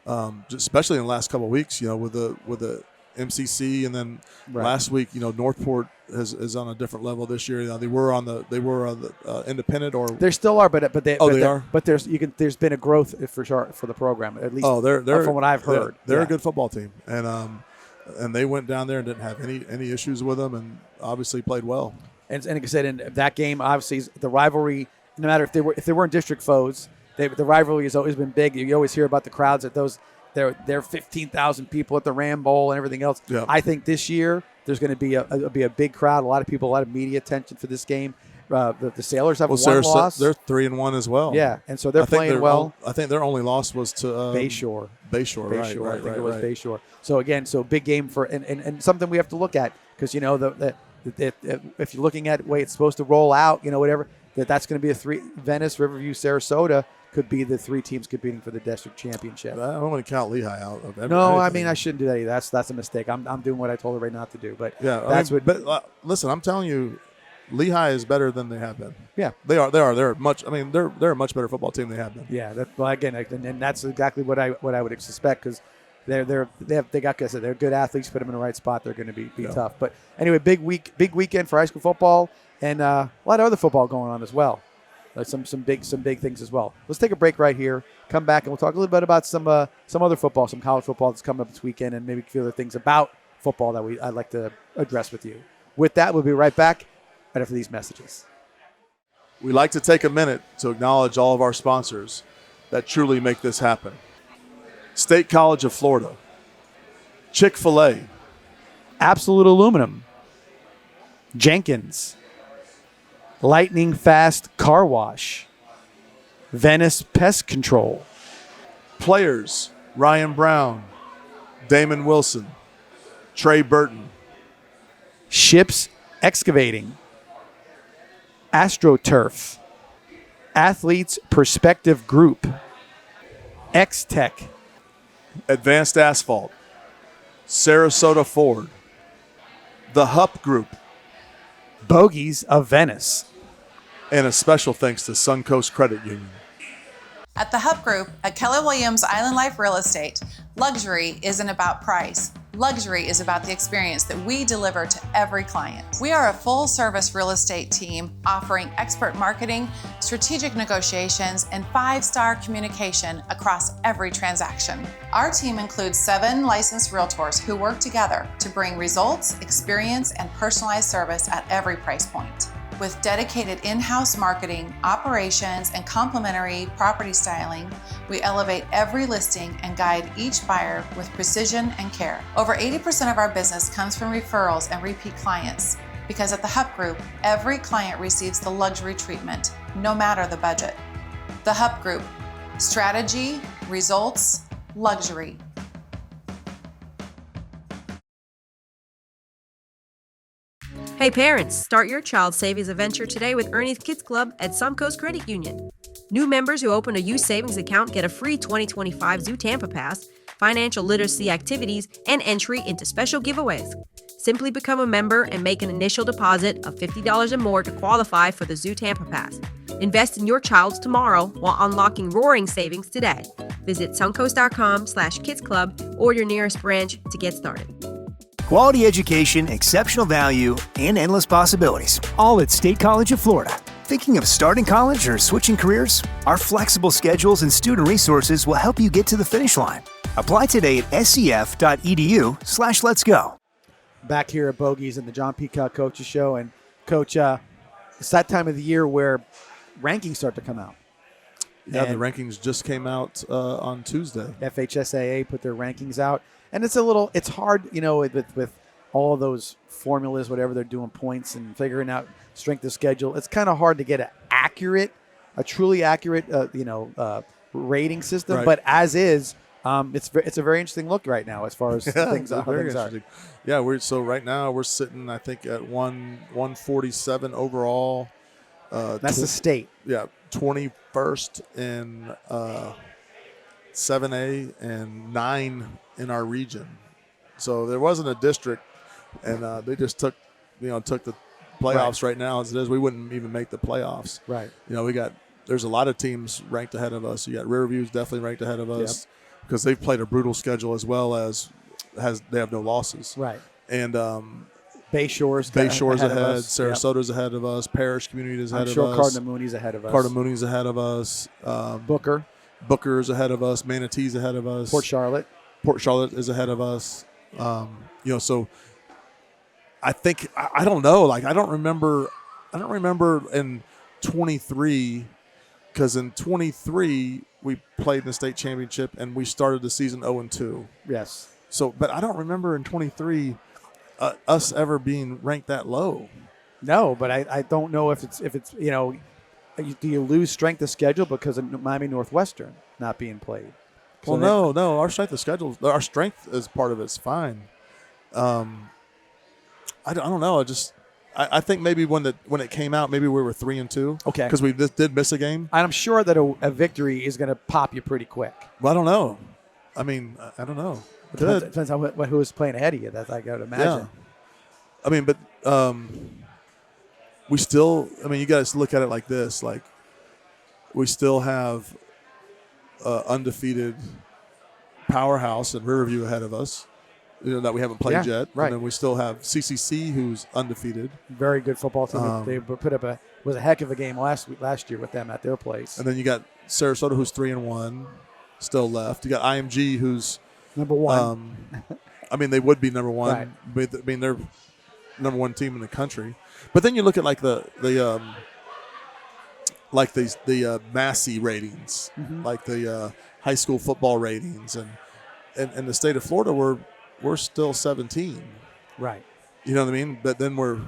especially in the last couple of weeks. With the MCC, and then last week, Northport is on a different level this year. They were on the independent, or they still are, but they are. But there's been a growth for sure for the program, at least. They're from what I've heard. They're a good football team, and they went down there and didn't have any issues with them, and obviously played well. And like I said, in that game, obviously the rivalry. No matter if they weren't district foes, the rivalry has always been big. You always hear about the crowds at those. There are 15,000 people at the Ram Bowl and everything else. Yeah. I think this year there's going to be a big crowd, a lot of people, a lot of media attention for this game. The Sailors have one loss. They're 3-1 as well. Yeah, and so they're playing well. I think their only loss was to Bayshore. Bayshore, right. I think it was Bayshore. So again, big game for and something we have to look at, because if you're looking at the way it's supposed to roll out, whatever, that's going to be Venice, Riverview, Sarasota could be the three teams competing for the district championship. I don't want to count Lehigh out of everything. No, I mean, I shouldn't do that either. That's a mistake. I'm doing what I told everybody not to do. But listen, I'm telling you, Lehigh is better than they have been. Yeah, they are. They're much. I mean, they're a much better football team than they have been. Yeah. And that's exactly what I would suspect, because they're good athletes. Put them in the right spot, they're going to be tough. But anyway, big weekend for high school football, and a lot of other football going on as well. Some big things as well. Let's take a break right here. Come back and we'll talk a little bit about some other football, some college football that's coming up this weekend, and maybe a few other things about football that I'd like to address with you. With that, we'll be right back right after these messages. We'd like to take a minute to acknowledge all of our sponsors that truly make this happen. State College of Florida, Chick-fil-A, Absolute Aluminum, Jenkins, Lightning Fast Car Wash, Venice Pest Control, Players: Ryan Brown, Damon Wilson, Trey Burton, Ships Excavating, AstroTurf, Athletes Perspective Group, Xtech, Advanced Asphalt, Sarasota Ford, the Hupp Group, Bogeies of Venice. and a special thanks to Suncoast Credit Union. At the Hub Group at Keller Williams Island Life Real Estate, luxury isn't about price. Luxury is about the experience that we deliver to every client. We are a full-service real estate team offering expert marketing, strategic negotiations, and 5-star communication across every transaction. Our team includes 7 licensed realtors who work together to bring results, experience, and personalized service at every price point. With dedicated in-house marketing, operations, and complementary property styling, we elevate every listing and guide each buyer with precision and care. Over 80% of our business comes from referrals and repeat clients, because at the Hub Group, every client receives the luxury treatment, no matter the budget. The Hub Group: strategy, results, luxury. Hey parents, start your child's savings adventure today with Ernie's Kids Club at Suncoast Credit Union. New members who open a youth savings account get a free 2025 Zoo Tampa Pass, financial literacy activities, and entry into special giveaways. Simply become a member and make an initial deposit of $50 or more to qualify for the Zoo Tampa Pass. Invest in your child's tomorrow while unlocking roaring savings today. Visit suncoast.com/kidsclub or your nearest branch to get started. Quality education, exceptional value, and endless possibilities. All at State College of Florida. Thinking of starting college or switching careers? Our flexible schedules and student resources will help you get to the finish line. Apply today at scf.edu/let's go. Back here at Bogeies and the John Peacock Coaches Show. And Coach, it's that time of the year where rankings start to come out. Yeah, And the rankings just came out on Tuesday. FHSAA put their rankings out. And it's hard, with all of those formulas, whatever they're doing, points and figuring out strength of schedule. It's kind of hard to get a truly accurate, rating system. Right. But as is, it's a very interesting look right now as far as things are. Very interesting. Yeah, right now we're sitting, I think, at 147 overall. That's the state. Yeah, 21st in 7A and 9 in our region. So there wasn't a district, and they just took the playoffs right now as it is. We wouldn't even make the playoffs. Right. There's a lot of teams ranked ahead of us. You got Riverview's definitely ranked ahead of us because they've played a brutal schedule as well as they have no losses. Right. And Bayshore's ahead. Sarasota's Sarasota's ahead of us. Parish Community is ahead I'm of sure us. Cardamooni's ahead of us. Cardamooni's ahead of us. Booker's ahead of us. Manatee's ahead of us. Port Charlotte is ahead of us. So I think I don't know. I don't remember in 23 because in 23 we played in the state championship and we started the season 0-2. Yes. So, but I don't remember in 23 us ever being ranked that low. No, but I don't know if it's do you lose strength of schedule because of Miami Northwestern not being played? Well, no. Our strength as part of it's fine. I don't know. I think maybe when it came out, maybe we were 3-2. Okay. Because we just did miss a game. And I'm sure that a victory is going to pop you pretty quick. Well, I don't know. I mean, I don't know. It depends on who is playing ahead of you. That's I got to imagine. Yeah. I mean, but we still. I mean, you guys look at it like this. Like we still have undefeated powerhouse and Riverview ahead of us. That we haven't played yet. Right. And then we still have CCC, who's undefeated. Very good football team. They put up a heck of a game last year with them at their place. And then you got Sarasota, who's 3-1, still left. You got IMG, who's number one. They would be number one. Right. I mean, they're number one team in the country. But then you look at like the Massey ratings, like the high school football ratings, and in the state of Florida, we're still 17. Right. You know what I mean? But then we're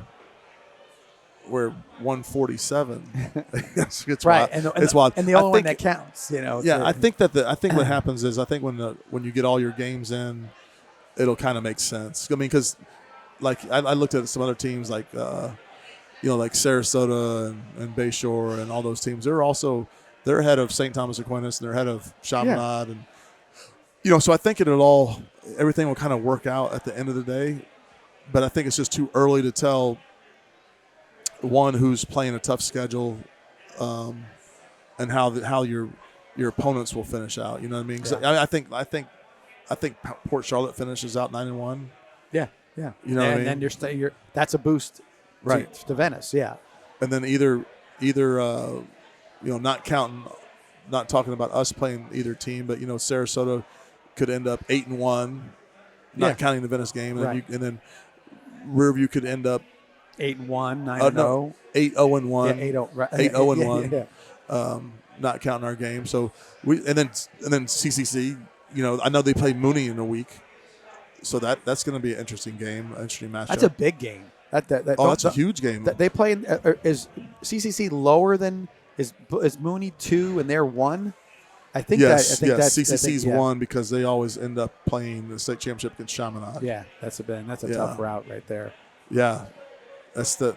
147. It's Right. wild. It's wild. And the only one that counts, you know. Yeah, I think what happens is when you get all your games in, it'll kind of make sense. I mean, because like I looked at some other teams like like Sarasota and Bayshore and all those teams. They're ahead of St. Thomas Aquinas and they're ahead of Chaminade and so I think everything will kind of work out at the end of the day. But I think it's just too early to tell one who's playing a tough schedule and how your opponents will finish out. You know what I mean? 'Cause I think Port Charlotte finishes out 9-1. Yeah, yeah. You know what I mean? And then you're that's a boost, right, to Venice. Yeah. And then either not talking about us playing either team, but Sarasota could end up 8-1, not counting the Venice game, and right. then Riverview could end up 8-1, 9-0, 8-0-1, 8-0, right. 8-0-1. Yeah. Not counting our game. So and then CCC. I know they play Mooney in a week, so that's going to be an interesting game, an interesting matchup. That's a big game. That's a huge game. They play. Is CCC lower than is Mooney 2 and they're 1? I think yes. that's CCC's 1 because they always end up playing the state championship against Chaminade. Yeah, that's a tough route right there. Yeah, that's the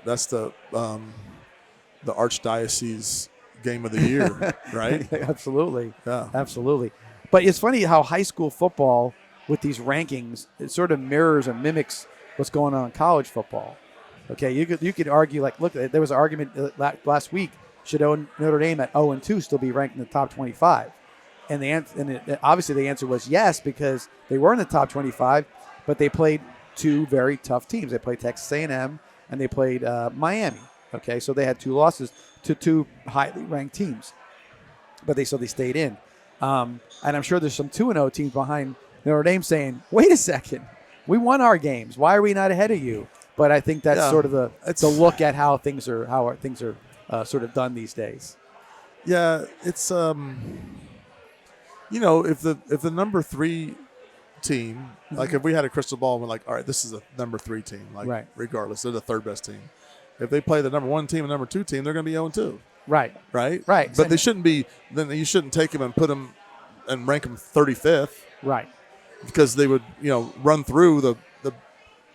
archdiocese game of the year, right? Absolutely. Yeah, absolutely. But it's funny how high school football with these rankings, it sort of mirrors or mimics what's going on in college football. Okay, you could argue look, there was an argument last week. Should Notre Dame at 0-2 still be ranked in the top 25? And obviously the answer was yes, because they were in the top 25, but they played two very tough teams. They played Texas A&M and they played Miami. Okay, so they had 2 losses to 2 highly ranked teams, but they stayed in. And I'm sure there's some 2-0 teams behind Notre Dame saying, "Wait a second, we won our games. Why are we not ahead of you?" But I think that's sort of the look at how things are sort of done these days. Yeah, it's if the number 3 team, like if we had a crystal ball and we're like, all right, this is a number 3 team, like regardless, they're the third best team. If they play the number 1 team and number 2 team, they're going to be 0-2. Right. But they shouldn't be. Then you shouldn't take them and put them and rank them 35th. Right. Because they would run through the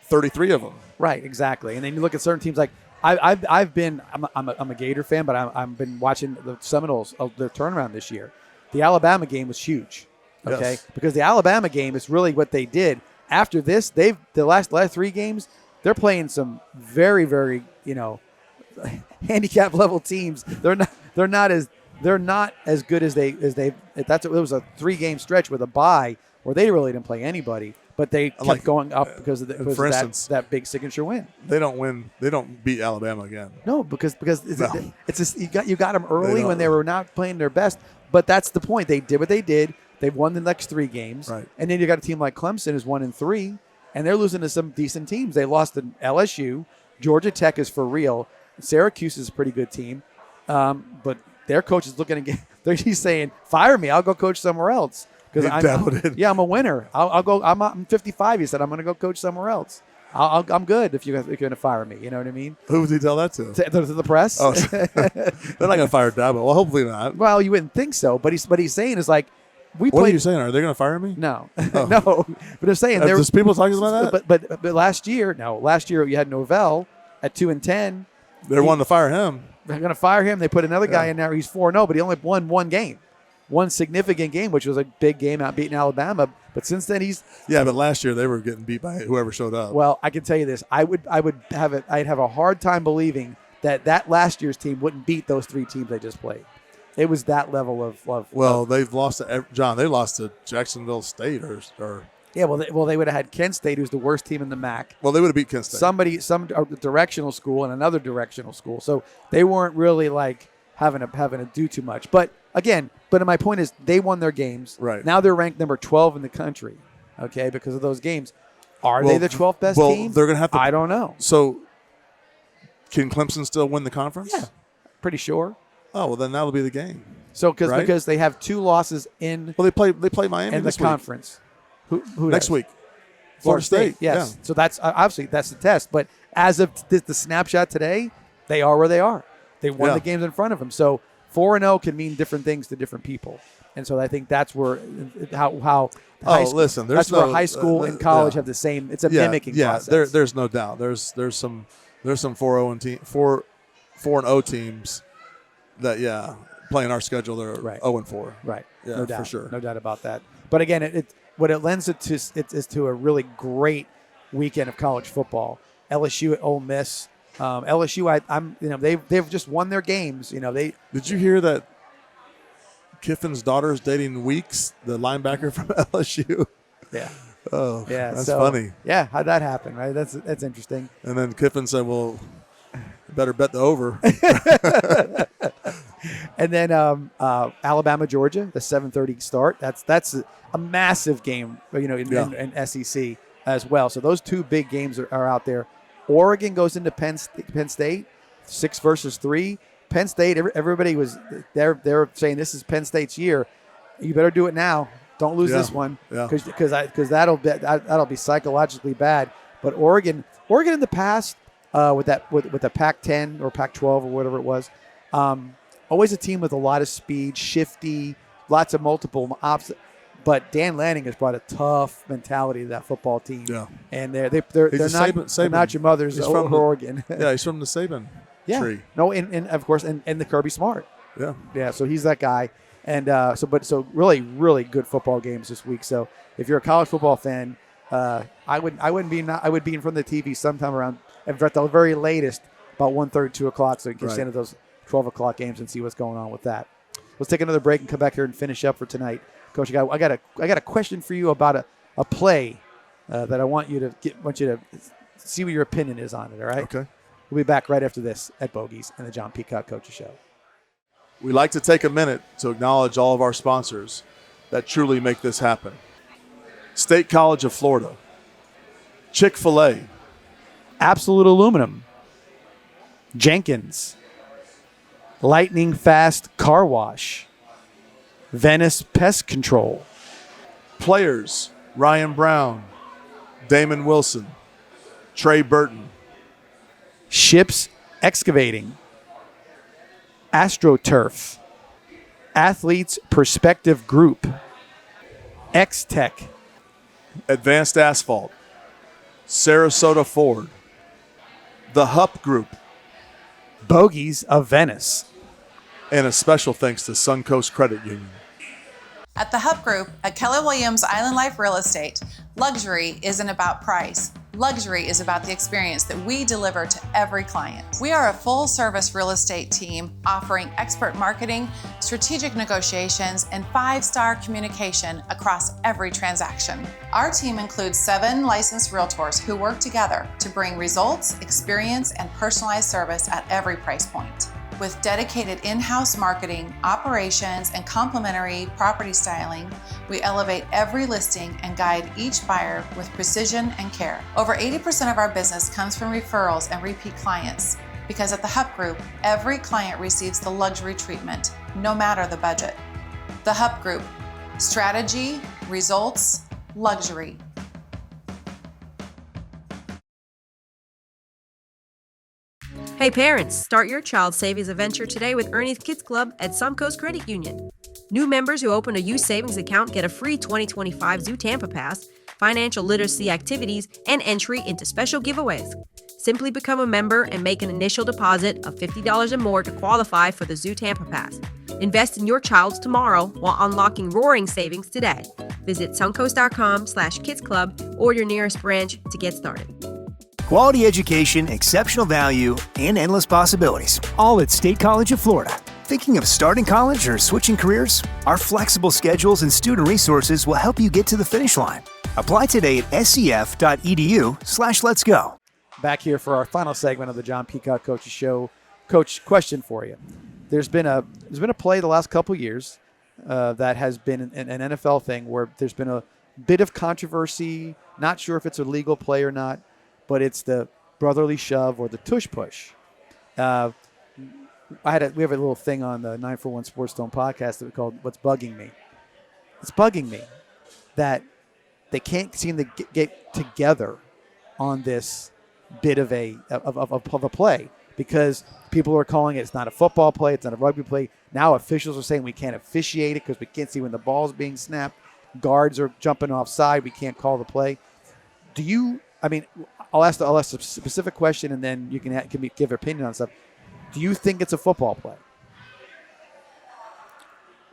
33 of them. Right. Exactly. And then you look at certain teams like. I'm a Gator fan, but I've been watching the Seminoles, their turnaround this year. The Alabama game was huge, okay? Yes. Because the Alabama game is really what they did. After this, the last 3 games, they're playing some very, very, handicap level teams. They're not as good as they. It was a 3-game stretch with a bye where they really didn't play anybody. But they kept going up because of that big signature win. They don't win. They don't beat Alabama again. No, because it's just, you got them early when they were not playing their best. But that's the point. They did what they did. They won the next 3 games. Right. And then you got a team like Clemson who's 1-3, and they're losing to some decent teams. They lost to LSU. Georgia Tech is for real. Syracuse is a pretty good team. But their coach is looking again. He's saying, "Fire me. I'll go coach somewhere else." I'm a winner. I'll go. I'm 55. He said, "I'm going to go coach somewhere else. I'm good if you're going to fire me." You know what I mean? Who would he tell that to? To the press. Oh, they're not going to fire Dabo. Well, hopefully not. Well, you wouldn't think so, but he's saying is like What are you saying? Are they going to fire me? No, Oh. no. But they're saying there's people talking about that. But last year you had Novell at 2-10. They're wanting to fire him. They're going to fire him. They put another guy in there. He's 4-0, but he only won 1 game. One significant game, which was a big game out beating Alabama. But since then but last year they were getting beat by whoever showed up. Well, I can tell you this. I'd have a hard time believing that last year's team wouldn't beat those 3 teams they just played. It was that level of they've lost to John. They lost to Jacksonville State or yeah. Well, they would have had Kent State, who's the worst team in the MAC. Well, they would have beat Kent State. Some directional school and another directional school. So they weren't really like having to do too much. But again, my point is they won their games. Right. Now they're ranked number 12 in the country, okay, because of those games. Are they the 12th best team? They're going to have to. I don't know. So can Clemson still win the conference? Yeah, pretty sure. Oh, well, then that'll be the game. So because they have 2 losses in they play Miami in this the week. conference. Who next does? week? Florida State. Yes. Yeah. So that's obviously that's the test. But as of the snapshot today, they are where they are. They won the games in front of them. So 4-0 can mean different things to different people. And so I think that's where how listen, that's where high school and college have the same. It's a mimicking process. There's no doubt. There's some 4-0 teams that playing our schedule. They're 0-4. Right. Yeah, no doubt. for sure. No doubt about that. But again, what it lends it to is to a really great weekend of college football. LSU at Ole Miss. LSU, they've just won their games. Did you hear that Kiffin's daughter is dating Weeks, the linebacker from LSU? Yeah. Oh, yeah. That's funny. Yeah, how'd that happen, right? That's interesting. And then Kiffin said, "Well, better bet the over." And then Alabama, Georgia, the 7:30 start. That's a massive game, in SEC as well. So those two big games are out there. Oregon goes into Penn State, 6 versus 3. Penn State, everybody they're saying this is Penn State's year. You better do it now. Don't lose this one because that'll be psychologically bad. But Oregon in the past with the Pac-10 or Pac-12 or whatever it was, always a team with a lot of speed, shifty, lots of multiple ops. But Dan Lanning has brought a tough mentality to that football team. Yeah, and they're not your mother's from Oregon. Yeah, he's from the Saban tree. No, and of course, and the Kirby Smart. Yeah, yeah. So he's that guy, and so really, really good football games this week. So if you're a college football fan, I would be in front of the TV sometime around at the very latest about 1:30, 2 o'clock, so you can stand at those 12 o'clock games and see what's going on with that. Let's take another break and come back here and finish up for tonight. Coach, I got a question for you about a play that I want you to see what your opinion is on it. All right. Okay. We'll be back right after this at Bogeies and the John Peacock Coaches Show. We'd like to take a minute to acknowledge all of our sponsors that truly make this happen. State College of Florida, Chick-fil-A, Absolute Aluminum, Jenkins, Lightning Fast Car Wash, Venice Pest Control. Players, Ryan Brown, Damon Wilson, Trey Burton. Ships Excavating, AstroTurf, Athletes Perspective Group, Xtech, Advanced Asphalt, Sarasota Ford, The Hupp Group, Bogeies of Venice. And a special thanks to Suncoast Credit Union. At the Hupp Group at Keller Williams Island Life Real Estate, luxury isn't about price. Luxury is about the experience that we deliver to every client. We are a full-service real estate team offering expert marketing, strategic negotiations, and 5-star communication across every transaction. Our team includes 7 licensed realtors who work together to bring results, experience, and personalized service at every price point. With dedicated in-house marketing, operations, and complementary property styling, we elevate every listing and guide each buyer with precision and care. Over 80% of our business comes from referrals and repeat clients, because at the Hupp Group, every client receives the luxury treatment, no matter the budget. The Hupp Group, strategy, results, luxury. Hey parents, start your child's savings adventure today with Ernie's Kids Club at Suncoast Credit Union. New members who open a youth savings account get a free 2025 Zoo Tampa Pass, financial literacy activities, and entry into special giveaways. Simply become a member and make an initial deposit of $50 or more to qualify for the Zoo Tampa Pass. Invest in your child's tomorrow while unlocking roaring savings today. Visit suncoast.com/kidsclub or your nearest branch to get started. Quality education, exceptional value, and endless possibilities. All at State College of Florida. Thinking of starting college or switching careers? Our flexible schedules and student resources will help you get to the finish line. Apply today at scf.edu/let's go. Back here for our final segment of the John Peacock Coaches Show. Coach, question for you. There's been a play the last couple years that has been an NFL thing where there's been a bit of controversy. Not sure if it's a legal play or not, but it's the brotherly shove or the tush push. We have a little thing on the 941 Sports Zone podcast that we called "What's Bugging Me." It's bugging me that they can't seem to get together on this bit of a play because people are calling it's not a football play, it's not a rugby play. Now officials are saying we can't officiate it because we can't see when the ball's being snapped. Guards are jumping offside. We can't call the play. I'll ask a specific question and then you can give your opinion on stuff. Do you think it's a football play?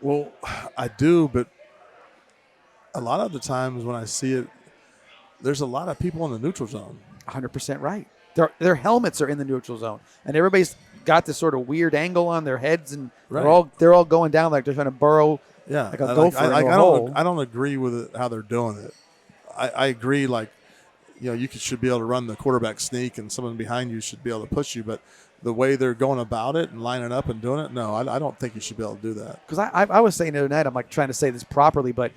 Well, I do, but a lot of the times when I see it, there's a lot of people in the neutral zone. 100% right. Their helmets are in the neutral zone, and everybody's got this sort of weird angle on their heads, and they're all going down like they're trying to burrow. Yeah, like a gopher into a hole. I don't agree with it how they're doing it. I agree, like you should be able to run the quarterback sneak, and someone behind you should be able to push you, but the way they're going about it and lining up and doing it, no, I don't think you should be able to do that. Because I was saying the other night, I'm like trying to say this properly, but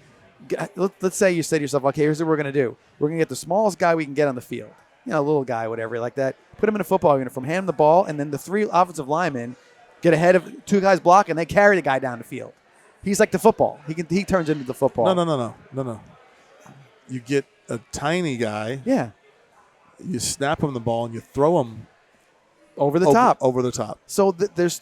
let's say you say to yourself, okay, here's what we're going to do. We're going to get the smallest guy we can get on the field. A little guy, whatever, like that. Put him in a football uniform, hand him the ball, and then the 3 offensive linemen get ahead of 2 guys block, and they carry the guy down the field. He's like the football. He turns into the football. No. You get a tiny guy. Yeah. You snap him the ball, and you throw him over the top. Over the top. So there's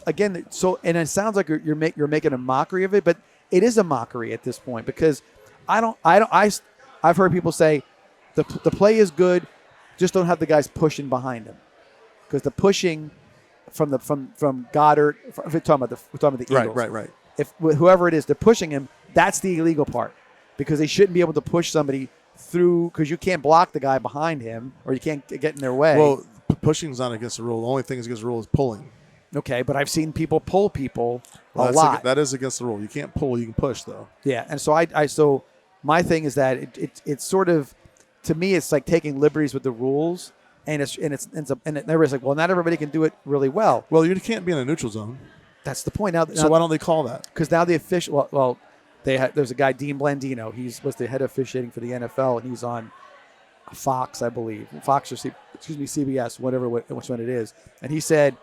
again. So and it sounds like you're making a mockery of it, but it is a mockery at this point because I've heard people say the play is good. Just don't have the guys pushing behind him, because the pushing from Goddard. We're talking about the Eagles. Right. If whoever it is, they're pushing him. That's the illegal part, because they shouldn't be able to push somebody through, because you can't block the guy behind him or you can't get in their way. Well, pushing's not against the rule. The only thing that's against the rule is pulling. Okay, but I've seen people pull people a lot. That is against the rule. You can't pull. You can push though. Yeah, and so so my thing is that it's sort of. To me, it's like taking liberties with the rules, and everybody's like, well, not everybody can do it really well. Well, you can't be in a neutral zone. That's the point. Now, so why don't they call that? Because now the official, there's a guy, Dean Blandino. He was the head of officiating for the NFL, and he's on Fox, I believe, Fox or CBS, which one it is. And he said,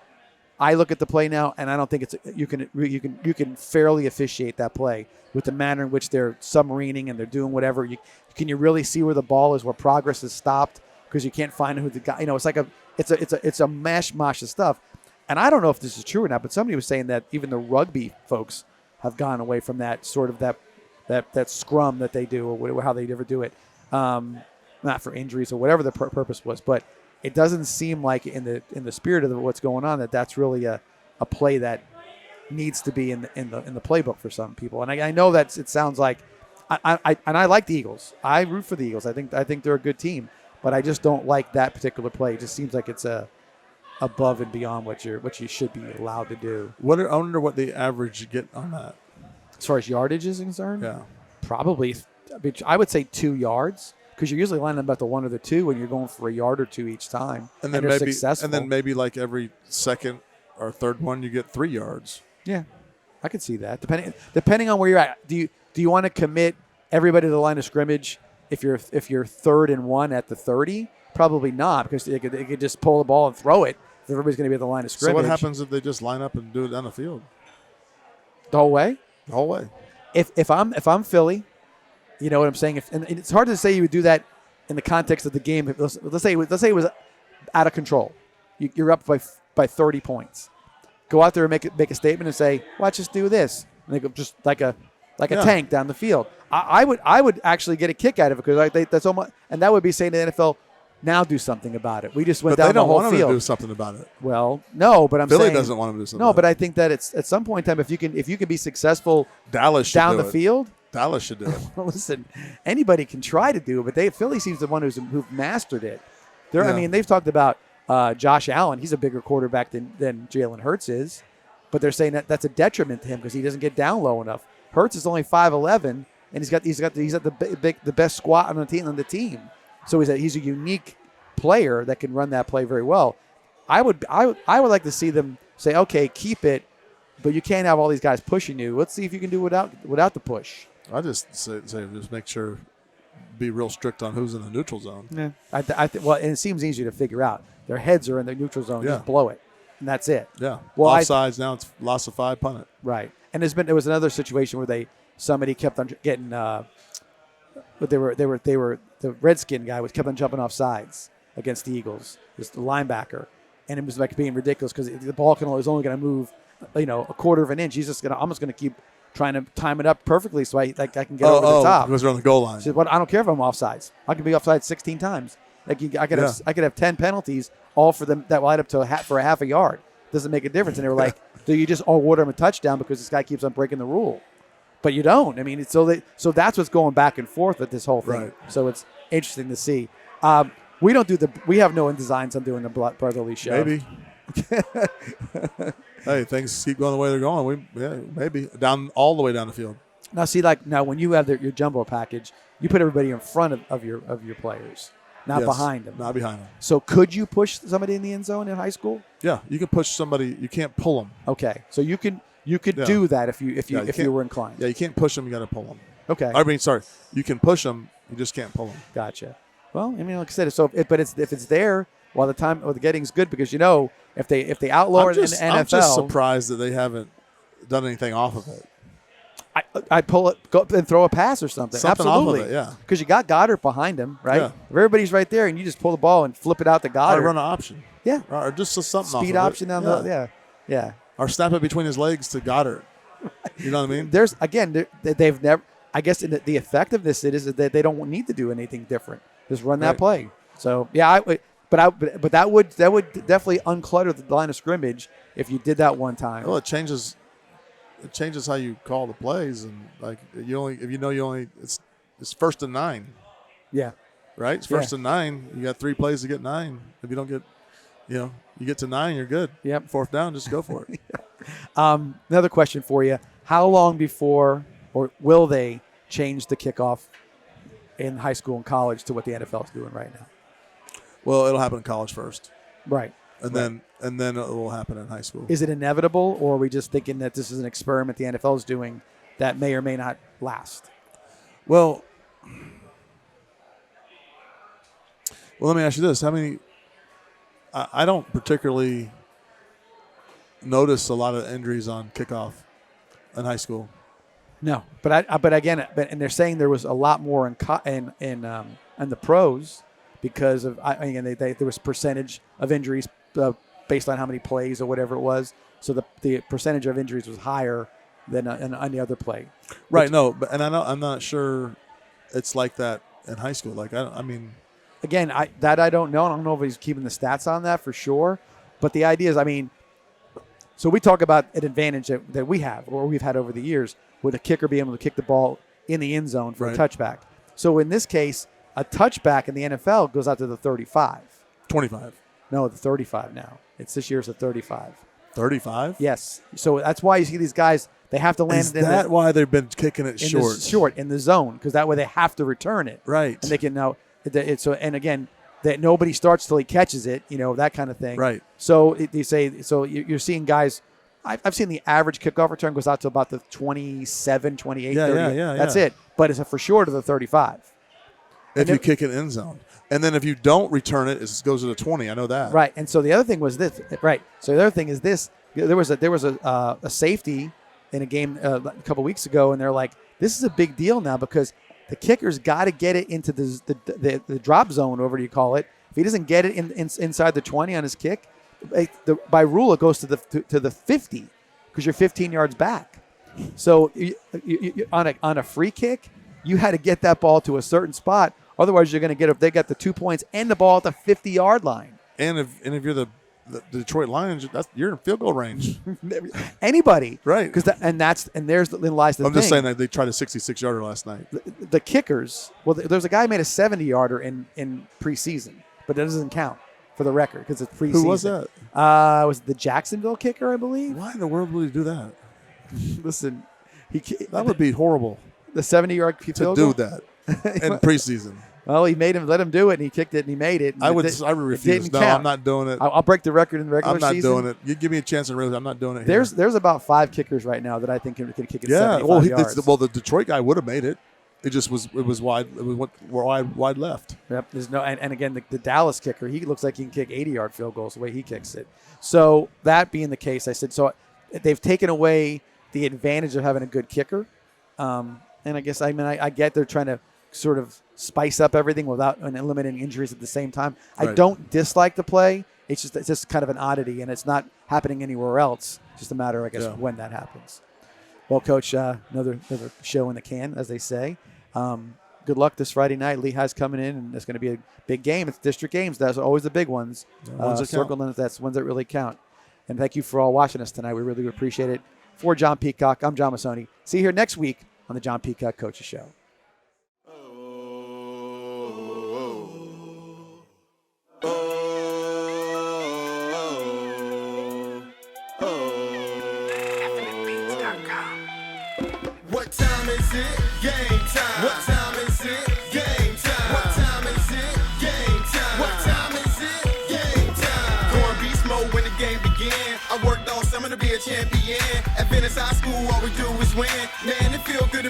I look at the play now, and I don't think you can fairly officiate that play with the manner in which they're submarining and they're doing whatever. Can you really see where the ball is, where progress has stopped, because you can't find who the guy. It's like it's a mash of stuff. And I don't know if this is true or not, but somebody was saying that even the rugby folks have gone away from that sort of that scrum that they do, or how they ever do it, not for injuries or whatever the purpose was, but. It doesn't seem like in the spirit of what's going on that's really a play that needs to be in the playbook for some people. And I know that it sounds like I like the Eagles. I root for the Eagles. I think they're a good team, but I just don't like that particular play. It just seems like it's above and beyond what you should be allowed to do. I wonder what the average you get on that. As far as yardage is concerned, yeah, probably. I would say 2 yards. Because you're usually lining up at the 1 or the 2 when you're going for a yard or 2 each time, and then maybe like every second or third one you get 3 yards. Yeah, I could see that. Depending on where you're at. Do you want to commit everybody to the line of scrimmage if you're 3rd and 1 at the 30? Probably not, because they could just pull the ball and throw it if everybody's going to be at the line of scrimmage. So what happens if they just line up and do it down the field? The whole way? The whole way. If I'm Philly. You know what I'm saying? And it's hard to say you would do that in the context of the game. Let's say it was out of control. You're up by 30 points. Go out there and make a statement and say, "Let's just do this." And they go just like a tank down the field. I would actually get a kick out of it, because that's almost, and that would be saying to the NFL, now do something about it. We just went down the whole field. But they don't want them to do something about it. Well, no, but Philly doesn't want them to do something. No, but I think that it's at some point in time, if you can be successful Dallas should down the field. Dallas should do it. Well, listen, anybody can try to do it, but Philly seems the one who've mastered it. I mean, they've talked about Josh Allen. He's a bigger quarterback than Jalen Hurts is, but they're saying that's a detriment to him because he doesn't get down low enough. Hurts is only 5'11", and he's got the best squat on the team. So he's a unique player that can run that play very well. I would like to see them say, okay, keep it, but you can't have all these guys pushing you. Let's see if you can do without the push. I just say just make sure, be real strict on who's in the neutral zone. Yeah, well, and it seems easier to figure out. Their heads are in the neutral zone. Yeah. Just blow it, and that's it. Yeah. Well, offsides now, it's loss of 5, punt it. Right. And there was another situation where somebody kept on getting but they were the Redskin guy was kept on jumping off sides against the Eagles, just the linebacker, and it was like being ridiculous because the ball is only going to move, a quarter of an inch. He's just going to keep trying to time it up perfectly so I can get over the top. Because they're on the goal line. He said, "Well, I don't care if I'm offsides. I can be offside 16 times. I could have 10 penalties, all for them that light up to for a half a yard. Doesn't make a difference." And they were like, "Do you just award him a touchdown because this guy keeps on breaking the rule?" But you don't. I mean, so that's what's going back and forth with this whole thing. Right. So it's interesting to see. We have no designs on doing the brotherly show. Maybe. Hey, things keep going the way they're going. Maybe all the way down the field. Now, see, when you have your jumbo package, you put everybody in front of your players, not behind them. Not behind them. So could you push somebody in the end zone in high school? Yeah, you can push somebody. You can't pull them. Okay, so you could do that if you were inclined. Yeah, you can't push them. You got to pull them. Okay. I mean, sorry, you can push them. You just can't pull them. Gotcha. Well, I mean, like I said, if it's there while the getting's good, because if they outlaw it in the NFL, I'm just surprised that they haven't done anything off of it. I'd pull it, go and throw a pass or something. Absolutely. Off of it, yeah. Because you got Goddard behind him, right? Yeah. If everybody's right there and you just pull the ball and flip it out to Goddard. Or run an option. Yeah. Or just something speed off of option it. down yeah. Or snap it between his legs to Goddard. You know what I mean? They've never. I guess the effectiveness is that they don't need to do anything different. Just run that play. So yeah, but that would definitely unclutter the line of scrimmage if you did that one time. Well, it changes how you call the plays, and like it's 1st and 9. Yeah. Right? It's 1st and 9. You got 3 plays to get 9. If you don't get, you get to 9, you're good. Yep. 4th down, just go for it. Another question for you. How long before or will they change the kickoff in high school and college to what the NFL is doing right now? Well, it'll happen in college first. Right. And then it will happen in high school. Is it inevitable, or are we just thinking that this is an experiment the NFL is doing that may or may not last? Well, let me ask you this. How many – I don't particularly notice a lot of injuries on kickoff in high school. No, but and they're saying there was a lot more in the pros because of there was percentage of injuries based on how many plays or whatever it was. So the percentage of injuries was higher than on the other play. Right. I'm not sure it's like that in high school. Like I mean, again, I don't know. I don't know if he's keeping the stats on that for sure. But the idea is, so we talk about an advantage that we have or we've had over the years with a kicker being able to kick the ball in the end zone for a touchback. So in this case, a touchback in the NFL goes out to the 35. 25. No, the 35 now. This year's a 35. 35? Yes. So that's why you see these guys, they have to land Is that why they've been kicking it short? Short in the zone, because that way they have to return it. Right. And they can now and again, that nobody starts till he catches it, that kind of thing. Right. So you're seeing guys. I've seen the average kickoff return goes out to about the 27, 28, 30. Yeah. That's it. But it's for sure to the 35. If you kick it end zone. And then if you don't return it, it goes to the 20. I know that. Right. And so the other thing was this. Right. So the other thing is this. There was a safety in a game a couple weeks ago, and they're like, this is a big deal now because the kicker's got to get it into the drop zone, whatever you call it. If he doesn't get it inside the 20 on his kick, by rule it goes to the 50 because you're 15 yards back. So you, on a free kick, you had to get that ball to a certain spot. Otherwise, you're going to get they got the 2 points and the ball at the 50-yard line. And if you're the Detroit Lions, you're in field goal range. Anybody, right? Because then lies the thing. I'm just saying that they tried a 66-yarder last night. The kickers. Well, there's a guy who made a 70-yarder in preseason, but that doesn't count for the record because it's preseason. Who was that? Was it the Jacksonville kicker, I believe? Why in the world would he do that? Listen, that would be horrible. The 70-yard field goal? To do that in preseason. Well, let him do it, and he kicked it, and he made it. I would refuse. No, I'm not doing it. I'll break the record in the regular season. I'm not doing it. You give me a chance in regular. I'm not doing it. There's about 5 kickers right now that I think can kick it. Yeah. 75 yards. The Detroit guy would have made it. It just was wide. It was wide left. Yep. There's no and again the Dallas kicker, he looks like he can kick 80-yard field goals the way he kicks it. So that being the case, I said so they've taken away the advantage of having a good kicker. And I guess I get they're trying to sort of spice up everything without eliminating injuries at the same time. I Right. don't dislike the play. It's just kind of an oddity, and it's not happening anywhere else. It's just a matter, I guess, Yeah. when that happens. Well, Coach, another show in the can, as they say. Good luck this Friday night. Lehigh's coming in, and it's going to be a big game. It's district games. That's always the big ones. Ones that Circle count. them. That's ones that really count. And thank you for all watching us tonight. We really appreciate it. For John Peacock, I'm John Masoni. See you here next week on the John Peacock Coaches Show. What time is it? Game time. What time is it? Game time. What time is it? Game time. What time is it? Game time. Going beast mode when the game began. I worked all summer to be a champion. At Venice High School, all we do is win. Man, it feel good